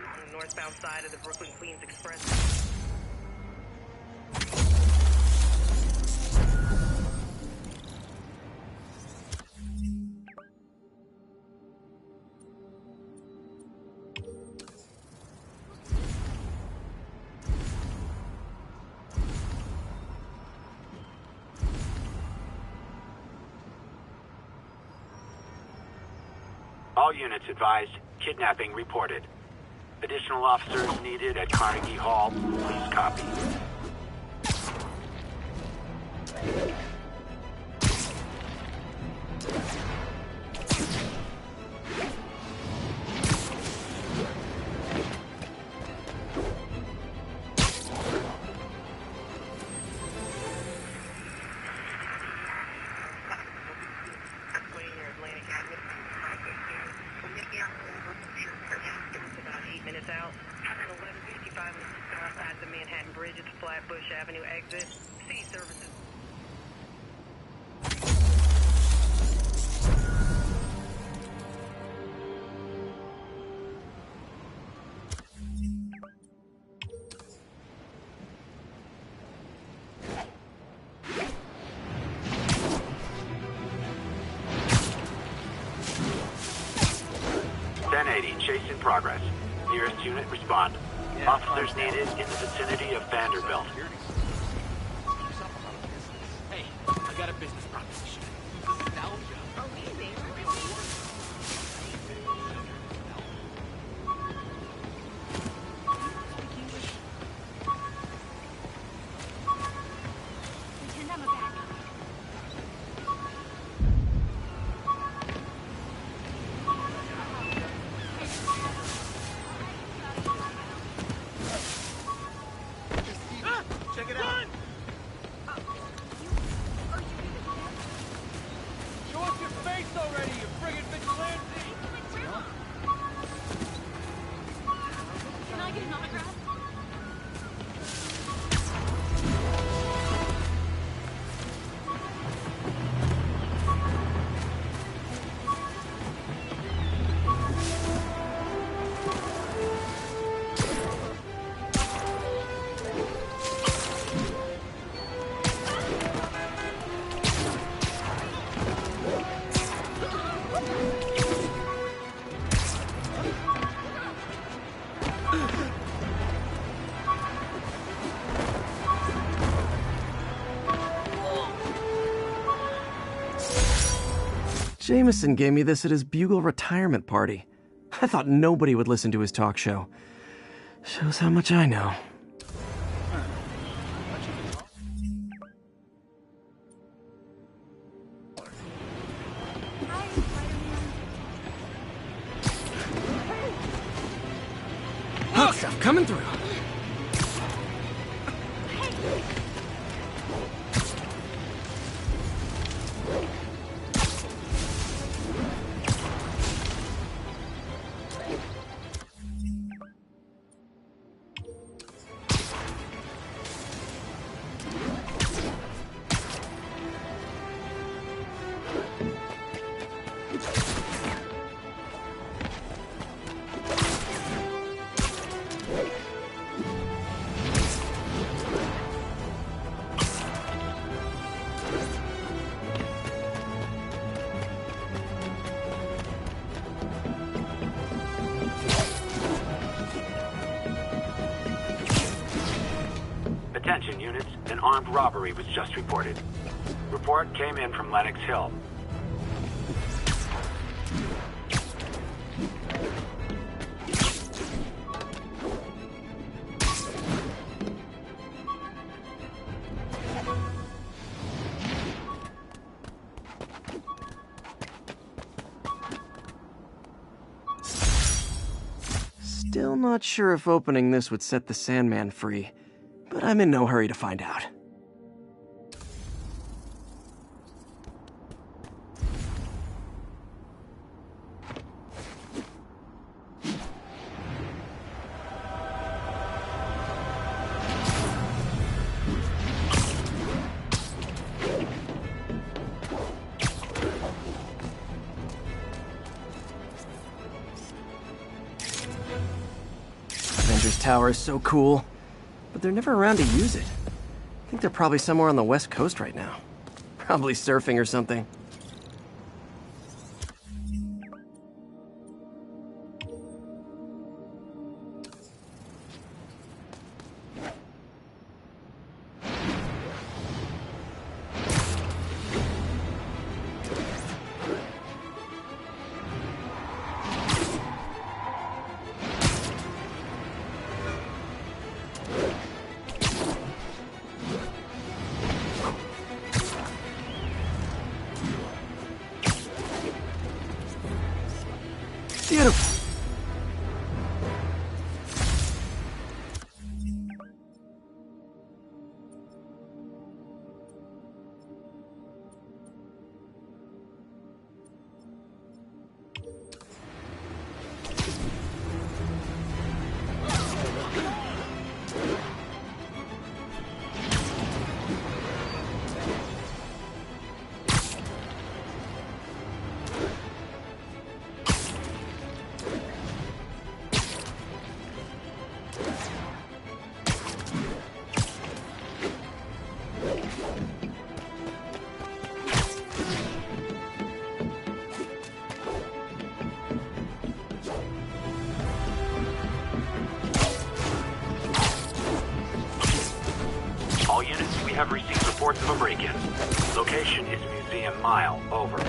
On the northbound side of the Brooklyn-Queens Express. All units advised, kidnapping reported. Additional officers needed at Carnegie Hall. Please copy. Chase in progress. Nearest unit respond. Officers needed in the vicinity of Vanderbilt. Hey, I got a business proposition. Show us your face! brakes already, you friggin' vigilante! Can I get an autograph? Jameson gave me this at his Bugle retirement party. I thought nobody would listen to his talk show. Shows how much I know. Hot stuff coming through. Attention units, an armed robbery was just reported. Report came in from Lenox Hill. Still not sure if opening this would set the Sandman free, but I'm in no hurry to find out. Avengers Tower is so cool, but they're never around to use it. I think they're probably somewhere on the West Coast right now. Probably surfing or something. Beautiful. All units, we have received reports of a break-in. Location is Museum Mile. Over.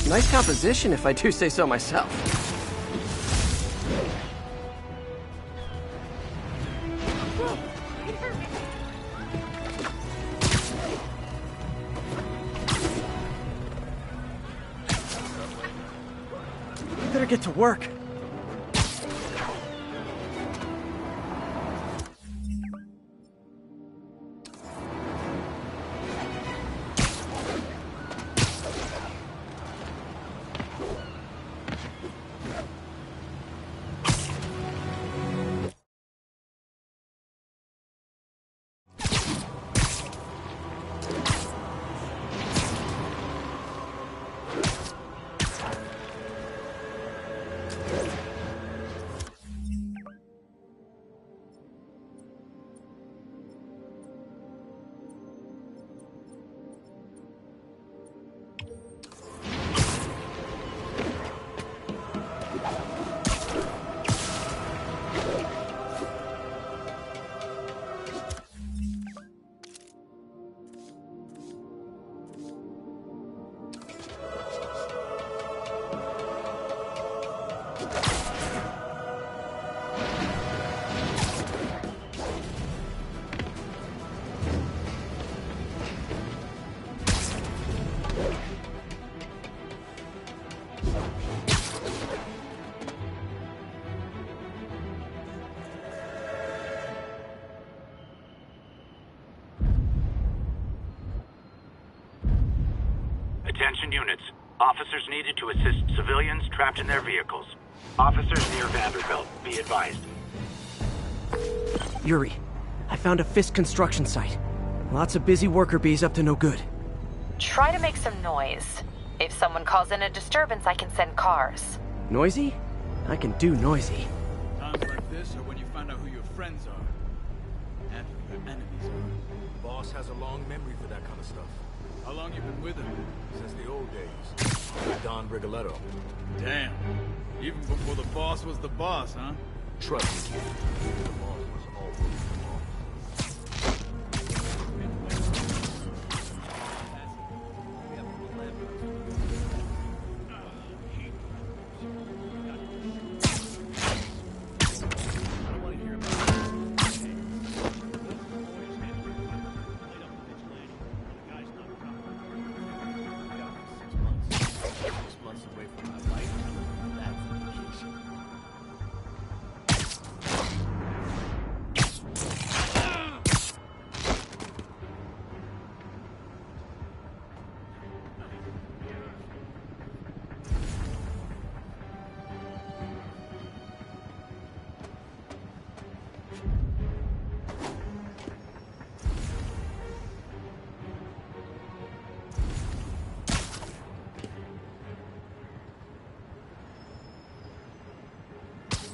Nice composition, if I do say so myself. Better get to work. Attention units. Officers needed to assist civilians trapped in their vehicles. Officers near Vanderbilt, be advised. Yuri, I found a Fisk construction site. Lots of busy worker bees up to no good. Try to make some noise. If someone calls in a disturbance, I can send cars. Noisy? I can do noisy. Times like this are when you find out who your friends are. And who your enemies are. Boss has a long memory for that kind of stuff. How long you been with him? Since the old days. With Don Rigoletto. Damn. Even before the boss was the boss, huh? Trust me. The boss was always the boss.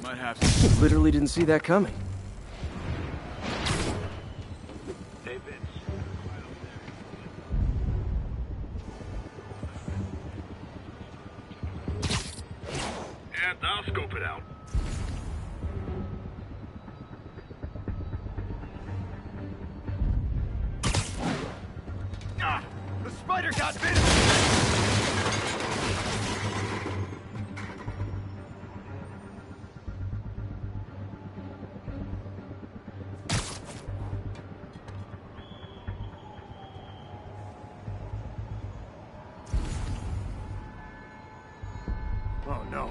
Might have to. Literally didn't see that coming. Hey, Vince. And I'll scope it out. Ah! The spider got Vince! Oh no.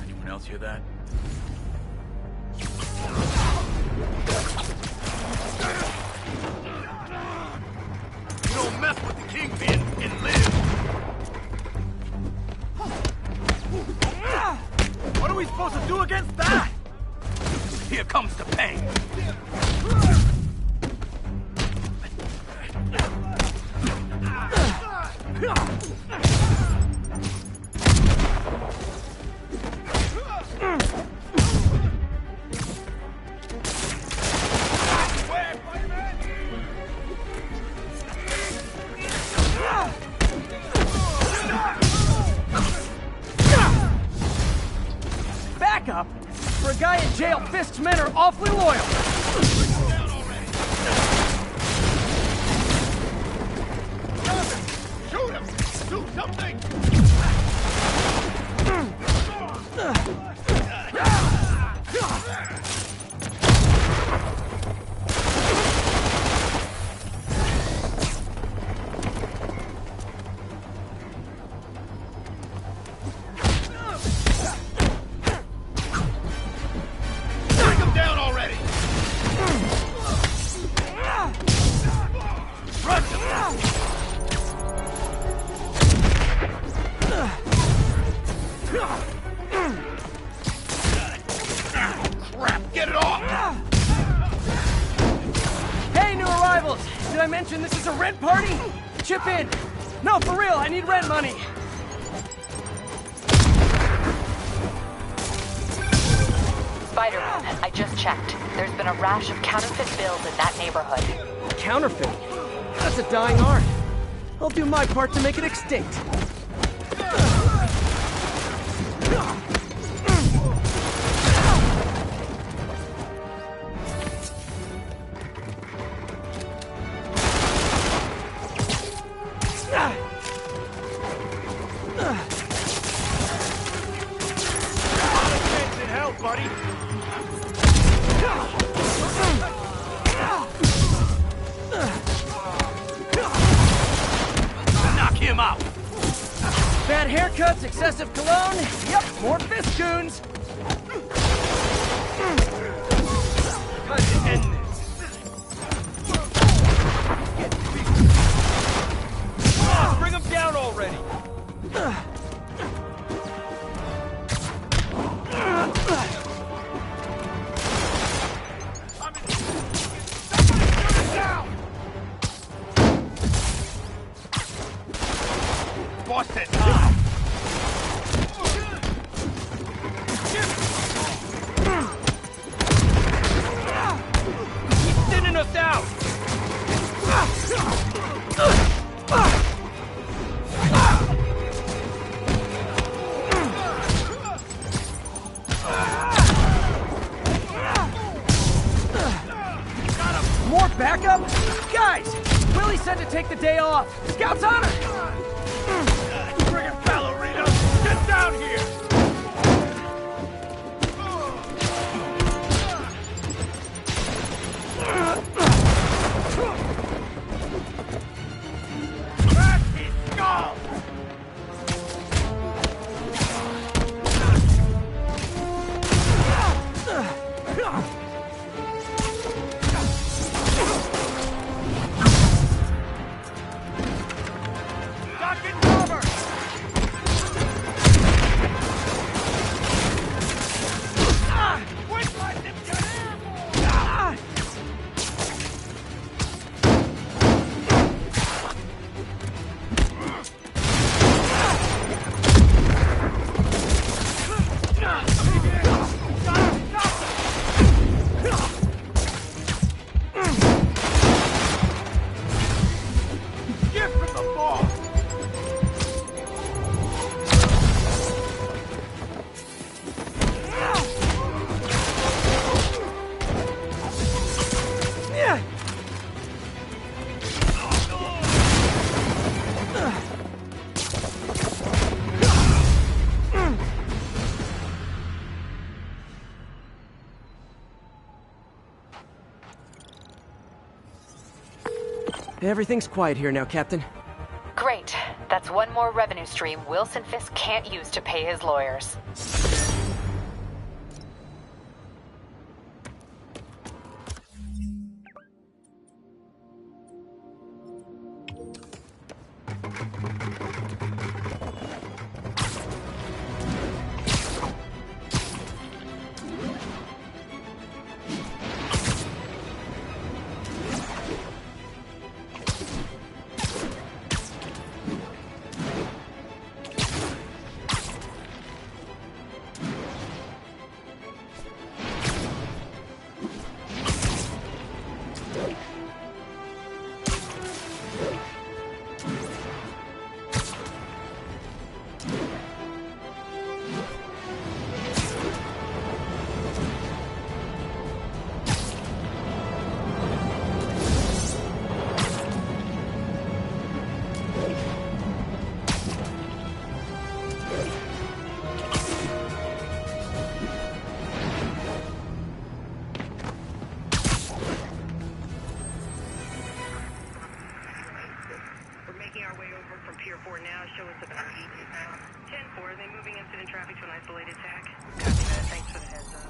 Anyone else hear that? You don't mess with the Kingpin and live. What are we supposed to do against that? Here comes the pain. backup? For a guy in jail, Fisk's men are awfully loyal. Shoot him! Do something! Take him down already! Rush him! Crap, get it off! Hey, new arrivals! Did I mention this is a rent party? Chip in! No, for real, I need rent money! Spider-Man, I just checked. There's been a rash of counterfeit bills in that neighborhood. Counterfeit? That's a dying art. I'll do my part to make it extinct. Knock him out! Bad haircuts, excessive cologne. Yep, more fist goons. Time to end this. Bring him down already! Boss said time! He's thinning us out! More backup? Guys, Willie said to take the day off. Scout's honor! Friggin' ballerina! Get down here! Crack his skull! Duck and cover! Quick, let him get airborne! Gift from the boss! Everything's quiet here now, Captain. Great. That's one more revenue stream Wilson Fisk can't use to pay his lawyers. traffic to an isolated tag. Copy that. Thanks for the heads up.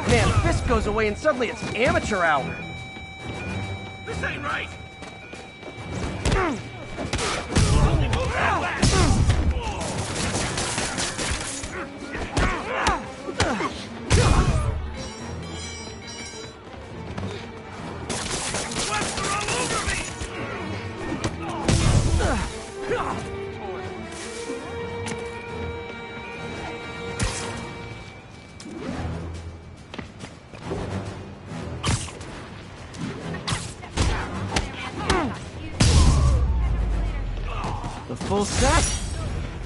Man, Fisk goes away and suddenly it's amateur hour. This ain't right! The full set?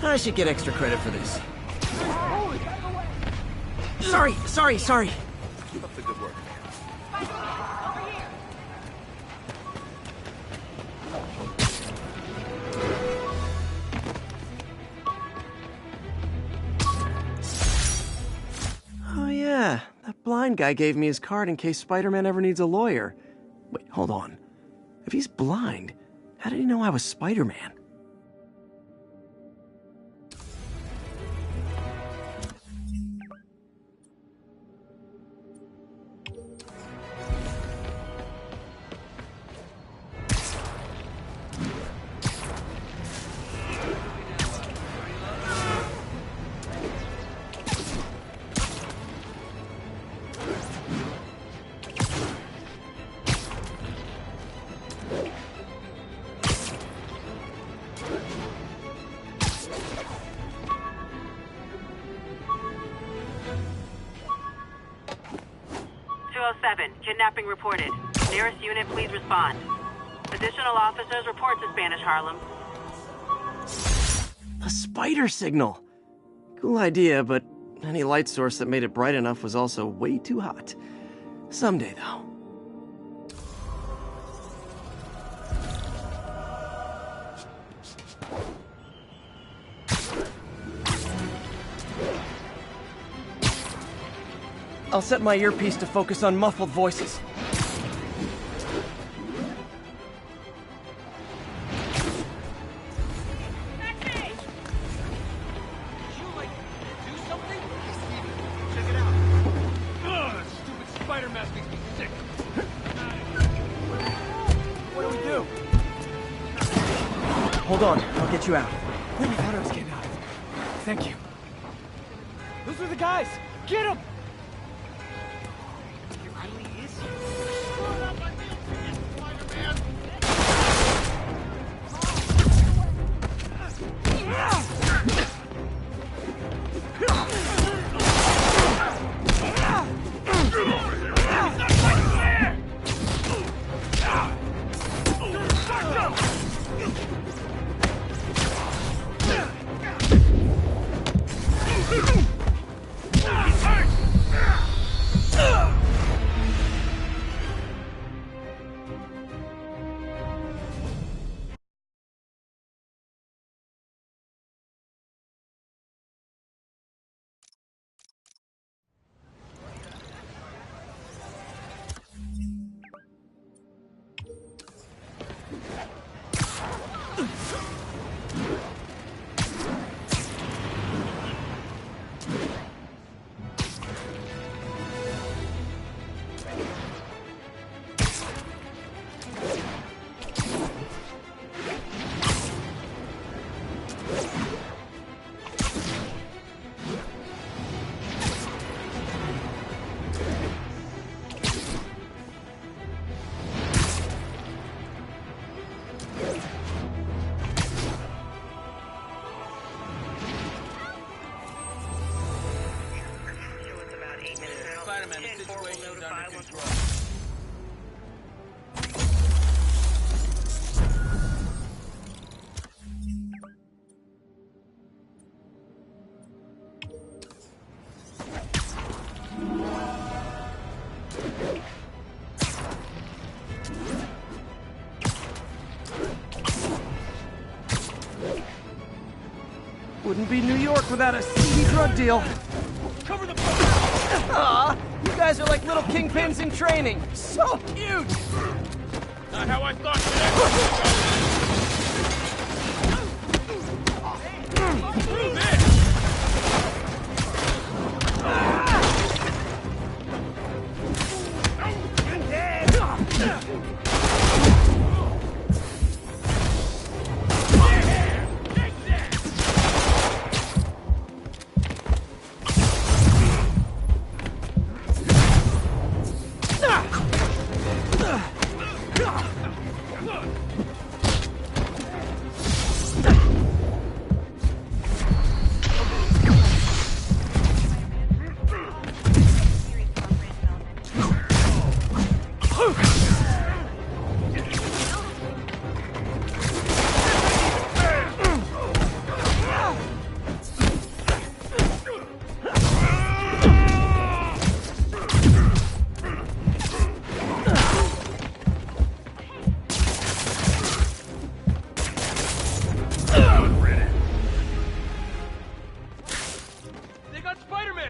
I should get extra credit for this. Sorry. Keep up the good work. Oh yeah, that blind guy gave me his card in case Spider-Man ever needs a lawyer. Wait, hold on. If he's blind, how did he know I was Spider-Man? Kidnapping reported. Nearest unit, please respond. Additional officers report to Spanish Harlem. A spider signal. Cool idea, but any light source that made it bright enough was also way too hot. Someday, though. I'll set my earpiece to focus on muffled voices. Hold on, I'll get you out. Wait, I thought I was getting out. Thank you. Those are the guys! Get them! Spider-Man, the situation is under control. Wouldn't be New York without a seedy drug deal. Cover the Aw, you guys are like little kingpins in training. So cute! Not how I thought today. Through this! They got Spider-Man!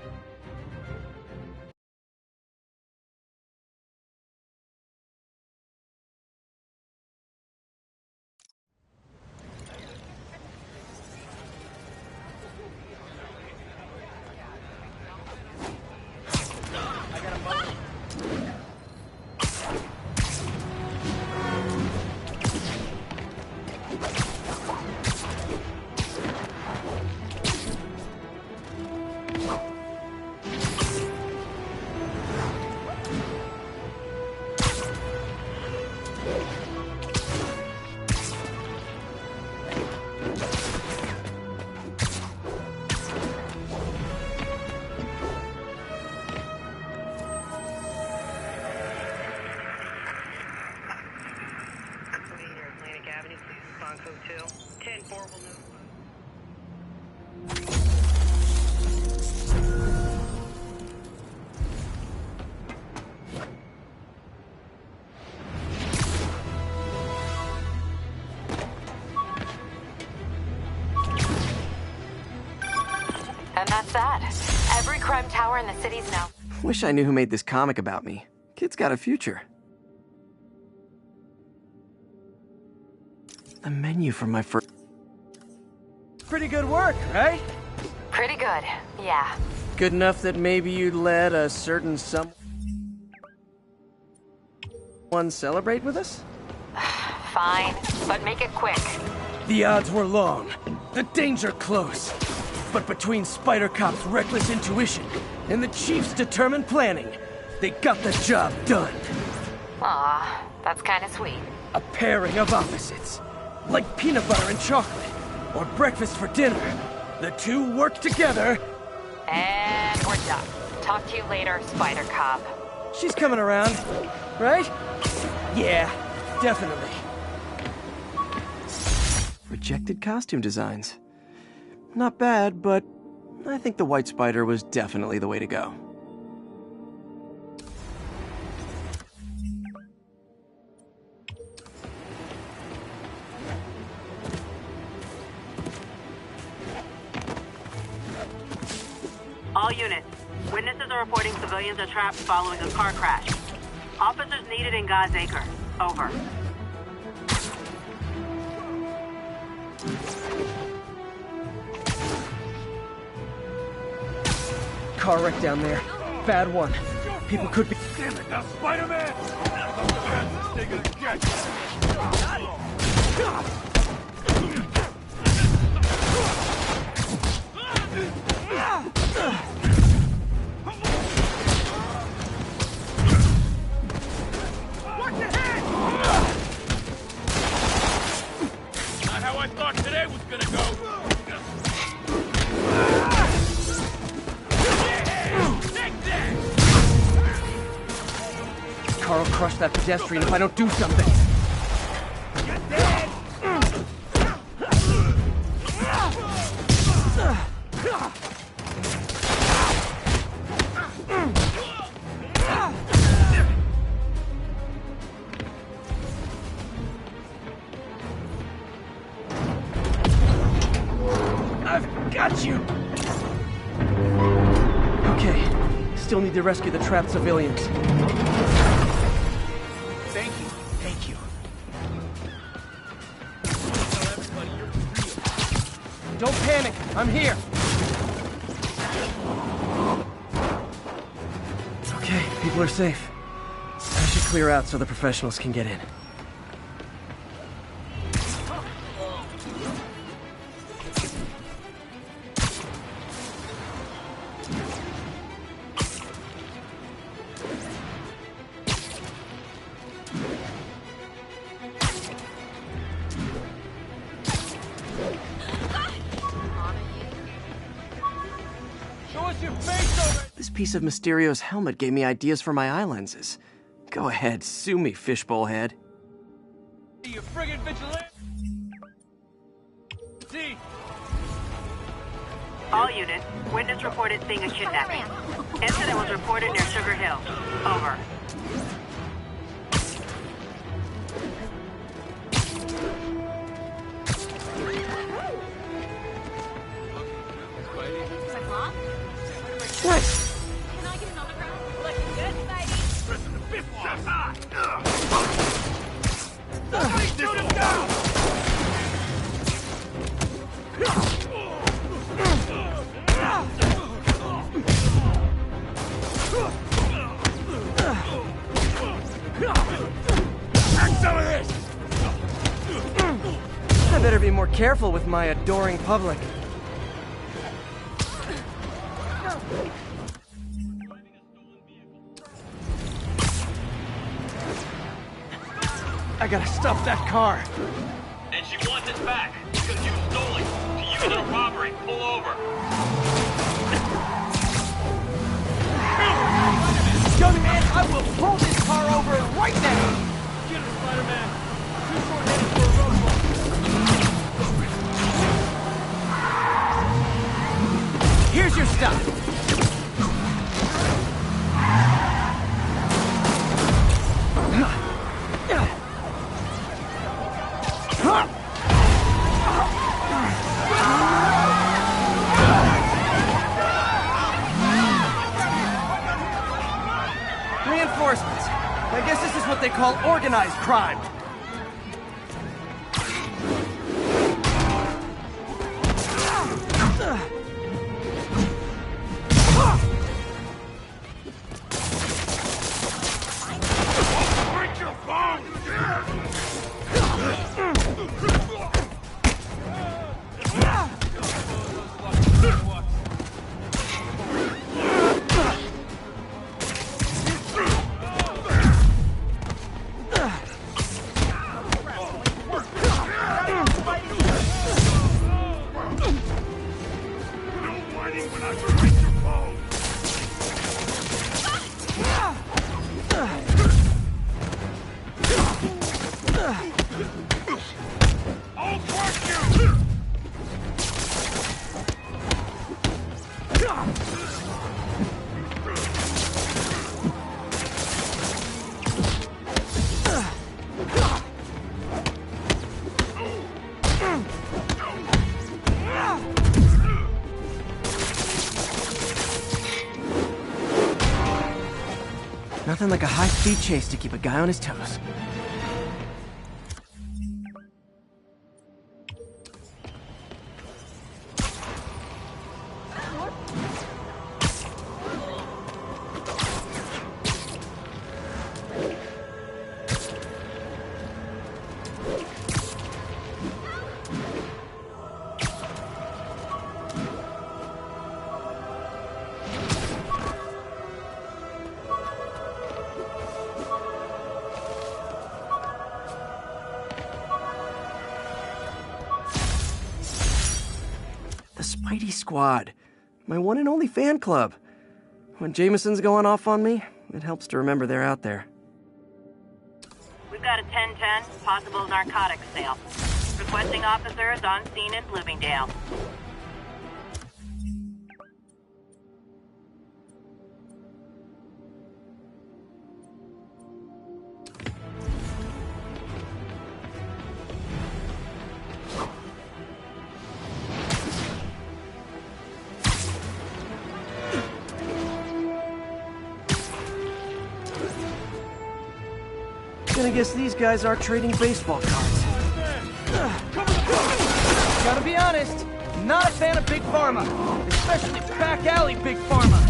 And that's that. Every crime tower in the city's now. Wish I knew who made this comic about me. Kid's got a future. The menu for my first... Pretty good work, right? Pretty good, yeah. Good enough that maybe you'd let a certain someone celebrate with us? Fine, but make it quick. The odds were long, the danger close. But between Spider Cop's reckless intuition and the Chief's determined planning, they got the job done. Aw, that's kinda sweet. A pairing of opposites. Like peanut butter and chocolate, or breakfast for dinner. The two work together. And we're done. Talk to you later, Spider Cop. She's coming around, right? Yeah, definitely. Rejected costume designs. Not bad, but I think the White Spider was definitely the way to go. All units. Witnesses are reporting civilians are trapped following a car crash. Officers needed in God's Acre. Over. Car wreck down there. Bad one. People could be... Damn it, now Spider-Man! They're gonna get Watch your head! Not how I thought today was gonna go. Carl crush that pedestrian if I don't do something. Get dead! I've got you. Okay, still need to rescue the trapped civilians. Thank you. Thank you. Tell everybody you're real. Don't panic, I'm here. Okay, people are safe. I should clear out so the professionals can get in. This piece of Mysterio's helmet gave me ideas for my eye lenses. Go ahead, sue me, fishbowl head. You friggin' vigilante! See? All units, witness reported seeing a kidnapping. Incident was reported near Sugar Hill. Over. What? Can I get an autograph? Looking good, Spidey. Pressing the fifth step high! Somebody shoot him down! Take some of this! I better be more careful with my adoring public. I gotta stop that car. And she wants it back, because you stole it. To use it in a robbery. Pull over. Young man, I will pull this car over right now! Get her, Spider-Man. Too short-headed for a road ball. Here's your stuff. Reinforcements. I guess this is what they call organized crime. Break your phone! Nothing like a high-speed chase to keep a guy on his toes. The Spidey Squad. My one and only fan club. When Jameson's going off on me, it helps to remember they're out there. We've got a 1010, possible narcotics sale. Requesting officers on scene in Bloomingdale. I guess these guys are trading baseball cards. Gotta be honest, not a fan of Big Pharma. Especially back alley Big Pharma.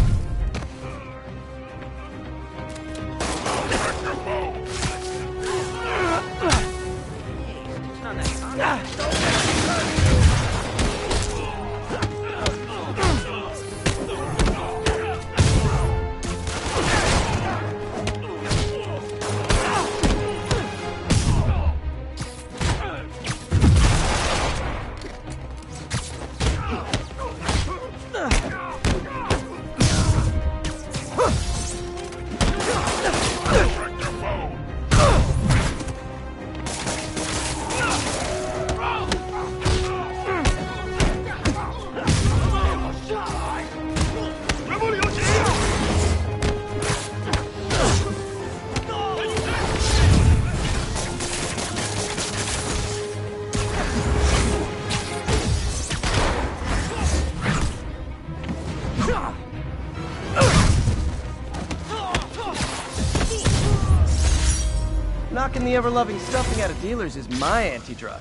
Knocking the ever-loving stuffing out of dealers is my anti-drug.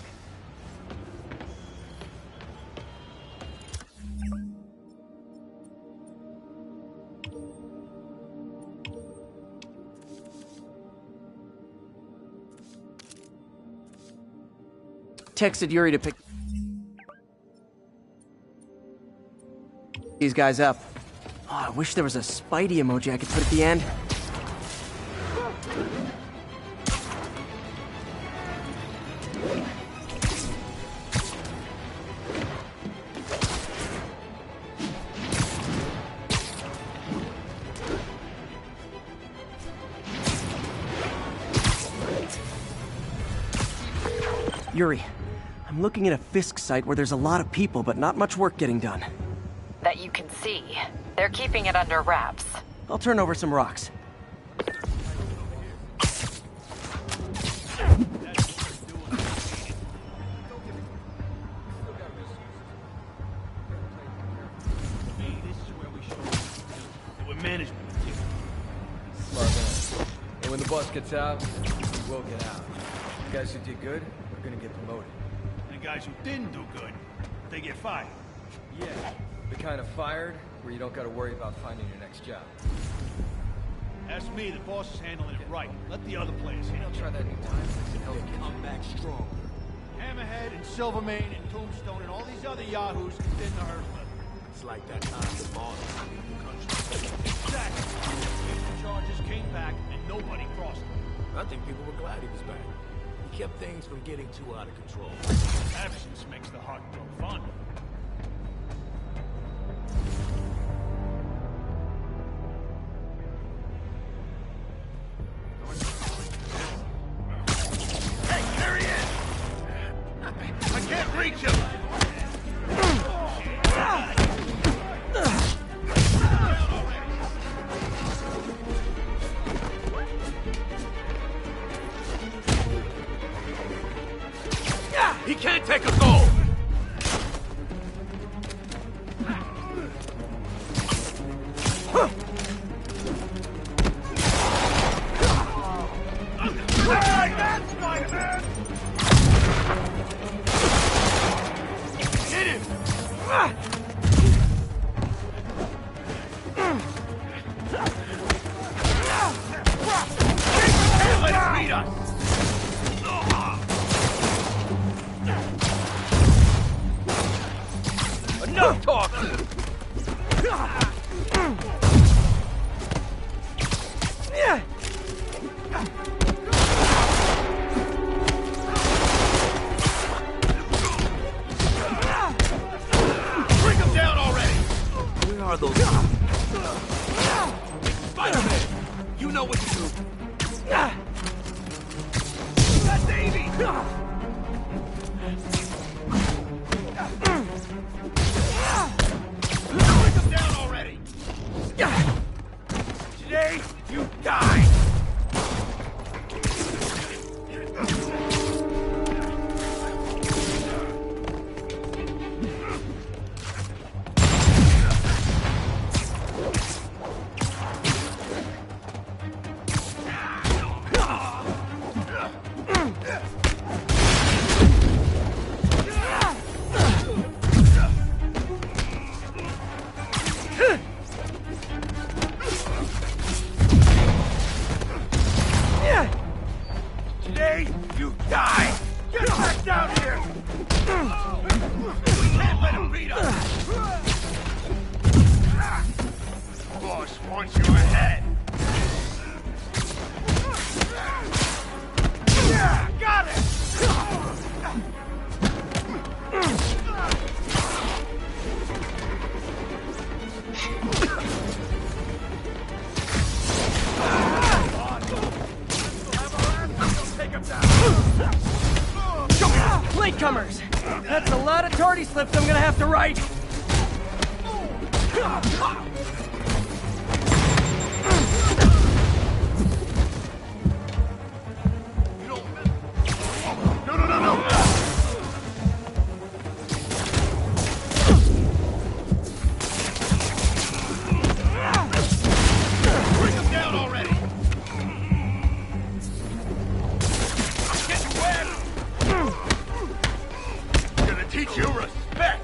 Texted Yuri to pick these guys up. Oh, I wish there was a Spidey emoji I could put at the end. Yuri, I'm looking at a Fisk site where there's a lot of people, but not much work getting done. That you can see. They're keeping it under wraps. I'll turn over some rocks. And when the boss gets out, he will get out. The guys who did good are gonna get promoted. And the guys who didn't do good, they get fired. Yeah, the kind of fired where you don't gotta worry about finding your next job. Ask me, the boss is handling it right. Let the other players handle it. Try that new time. They'll come back strong. Hammerhead and Silvermane and Tombstone and all these other yahoos didn't hurt them. It's like that time the boss in the country. Exactly. The charges came back and nobody crossed them. I think people were glad he was back. He kept things from getting too out of control. Absence makes the heart grow fond. Hey, there he is! I can't reach him! He can't take a goal! Hey, that's Spider-Man! Hit him! Let's meet us! Enough talking! Bring him down already! Where are those? Spider-Man! You know what to do! That's Davey! Bring him down already! Today, you die! beat us! Boss wants your head! Yeah, got it! Latecomers! That's a lot of tardy slips I'm gonna have to write! Teach you respect!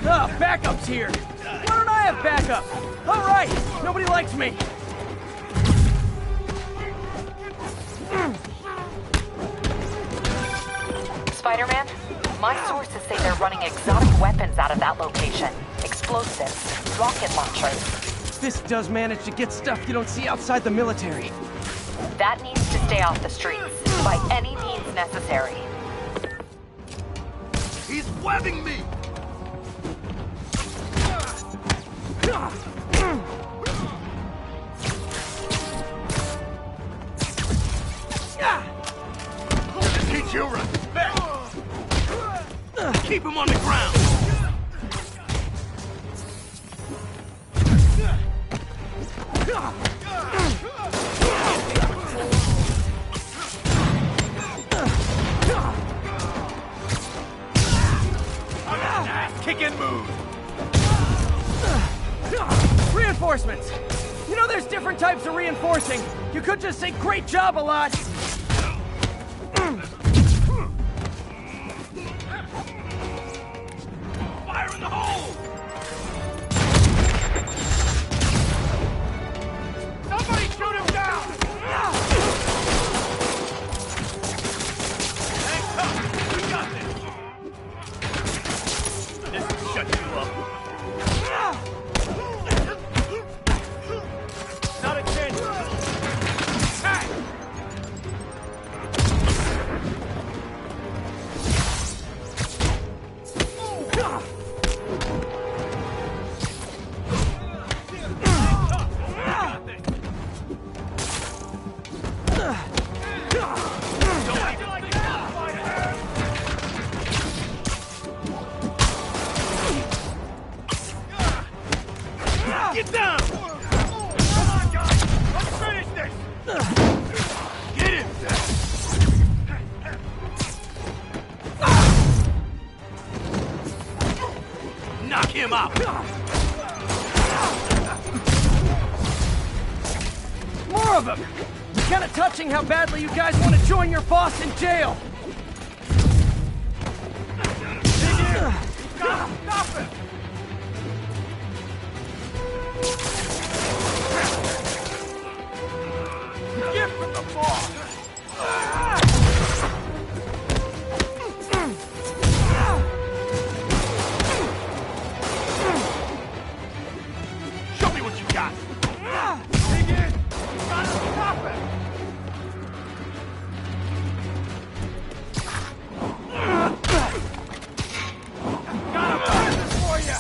Ah, backup's here! Why don't I have backup? Alright, nobody likes me! Spider-Man, my sources say they're running exotic weapons out of that location. Explosives, rocket launchers. This does manage to get stuff you don't see outside the military. That needs to stay off the streets, by any means necessary. He's webbing me! Teach you respect! Keep him on the ground! Kick and move! Reinforcements! You know there's different types of reinforcing. You could just say great job a lot. Fire in the hole! Somebody shoot him down! Hang tough! We got this! This will shut you up. Not a chance! Attack! Get down! Come on, guys! Let's finish this! Get him! Knock him out! More of them! Kinda touching how badly you guys want to join your boss in jail! Stop him! Gift from the boss! Show me what you got! Dig in! Gotta stop him! Got a present for you!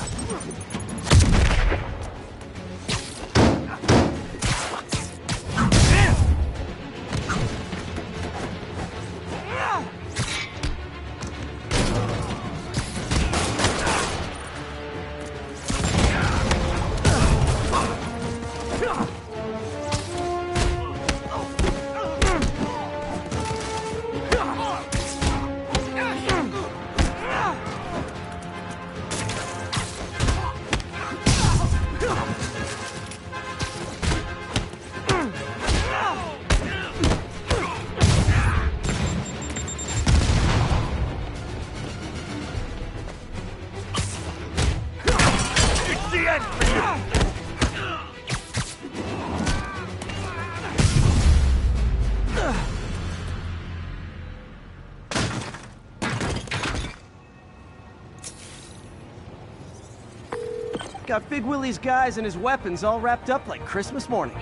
Got Big Willie's guys and his weapons all wrapped up like Christmas morning.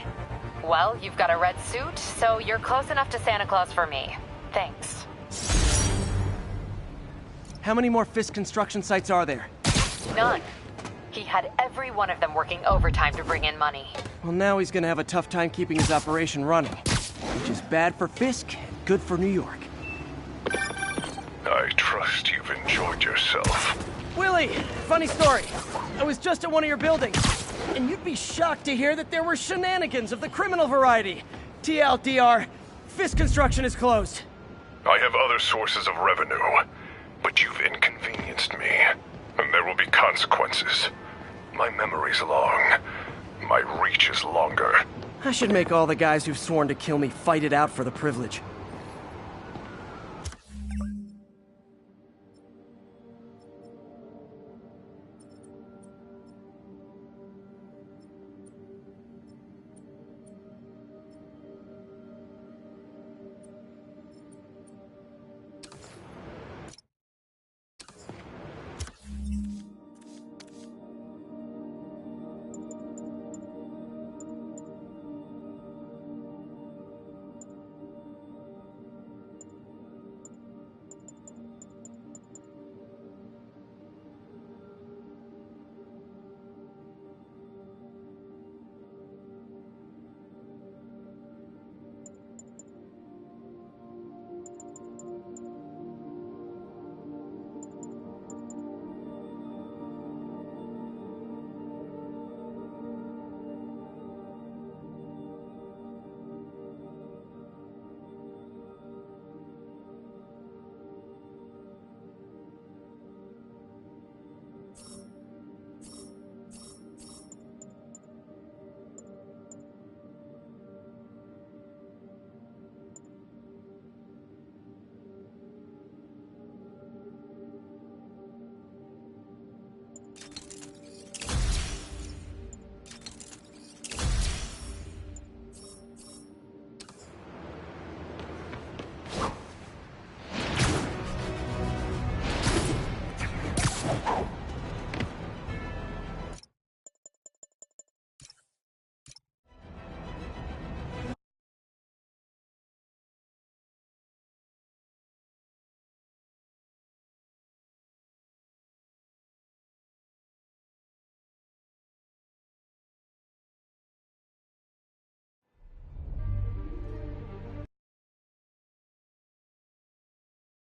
Well, you've got a red suit, so you're close enough to Santa Claus for me. Thanks. How many more Fisk construction sites are there? None. He had every one of them working overtime to bring in money. Well, now he's gonna have a tough time keeping his operation running. Which is bad for Fisk, good for New York. I trust you've enjoyed yourself. Willie, funny story. I was just at one of your buildings, and you'd be shocked to hear that there were shenanigans of the criminal variety. TLDR, Fisk Construction is closed. I have other sources of revenue, but you've inconvenienced me, and there will be consequences. My memory's long. My reach is longer. I should make all the guys who've sworn to kill me fight it out for the privilege.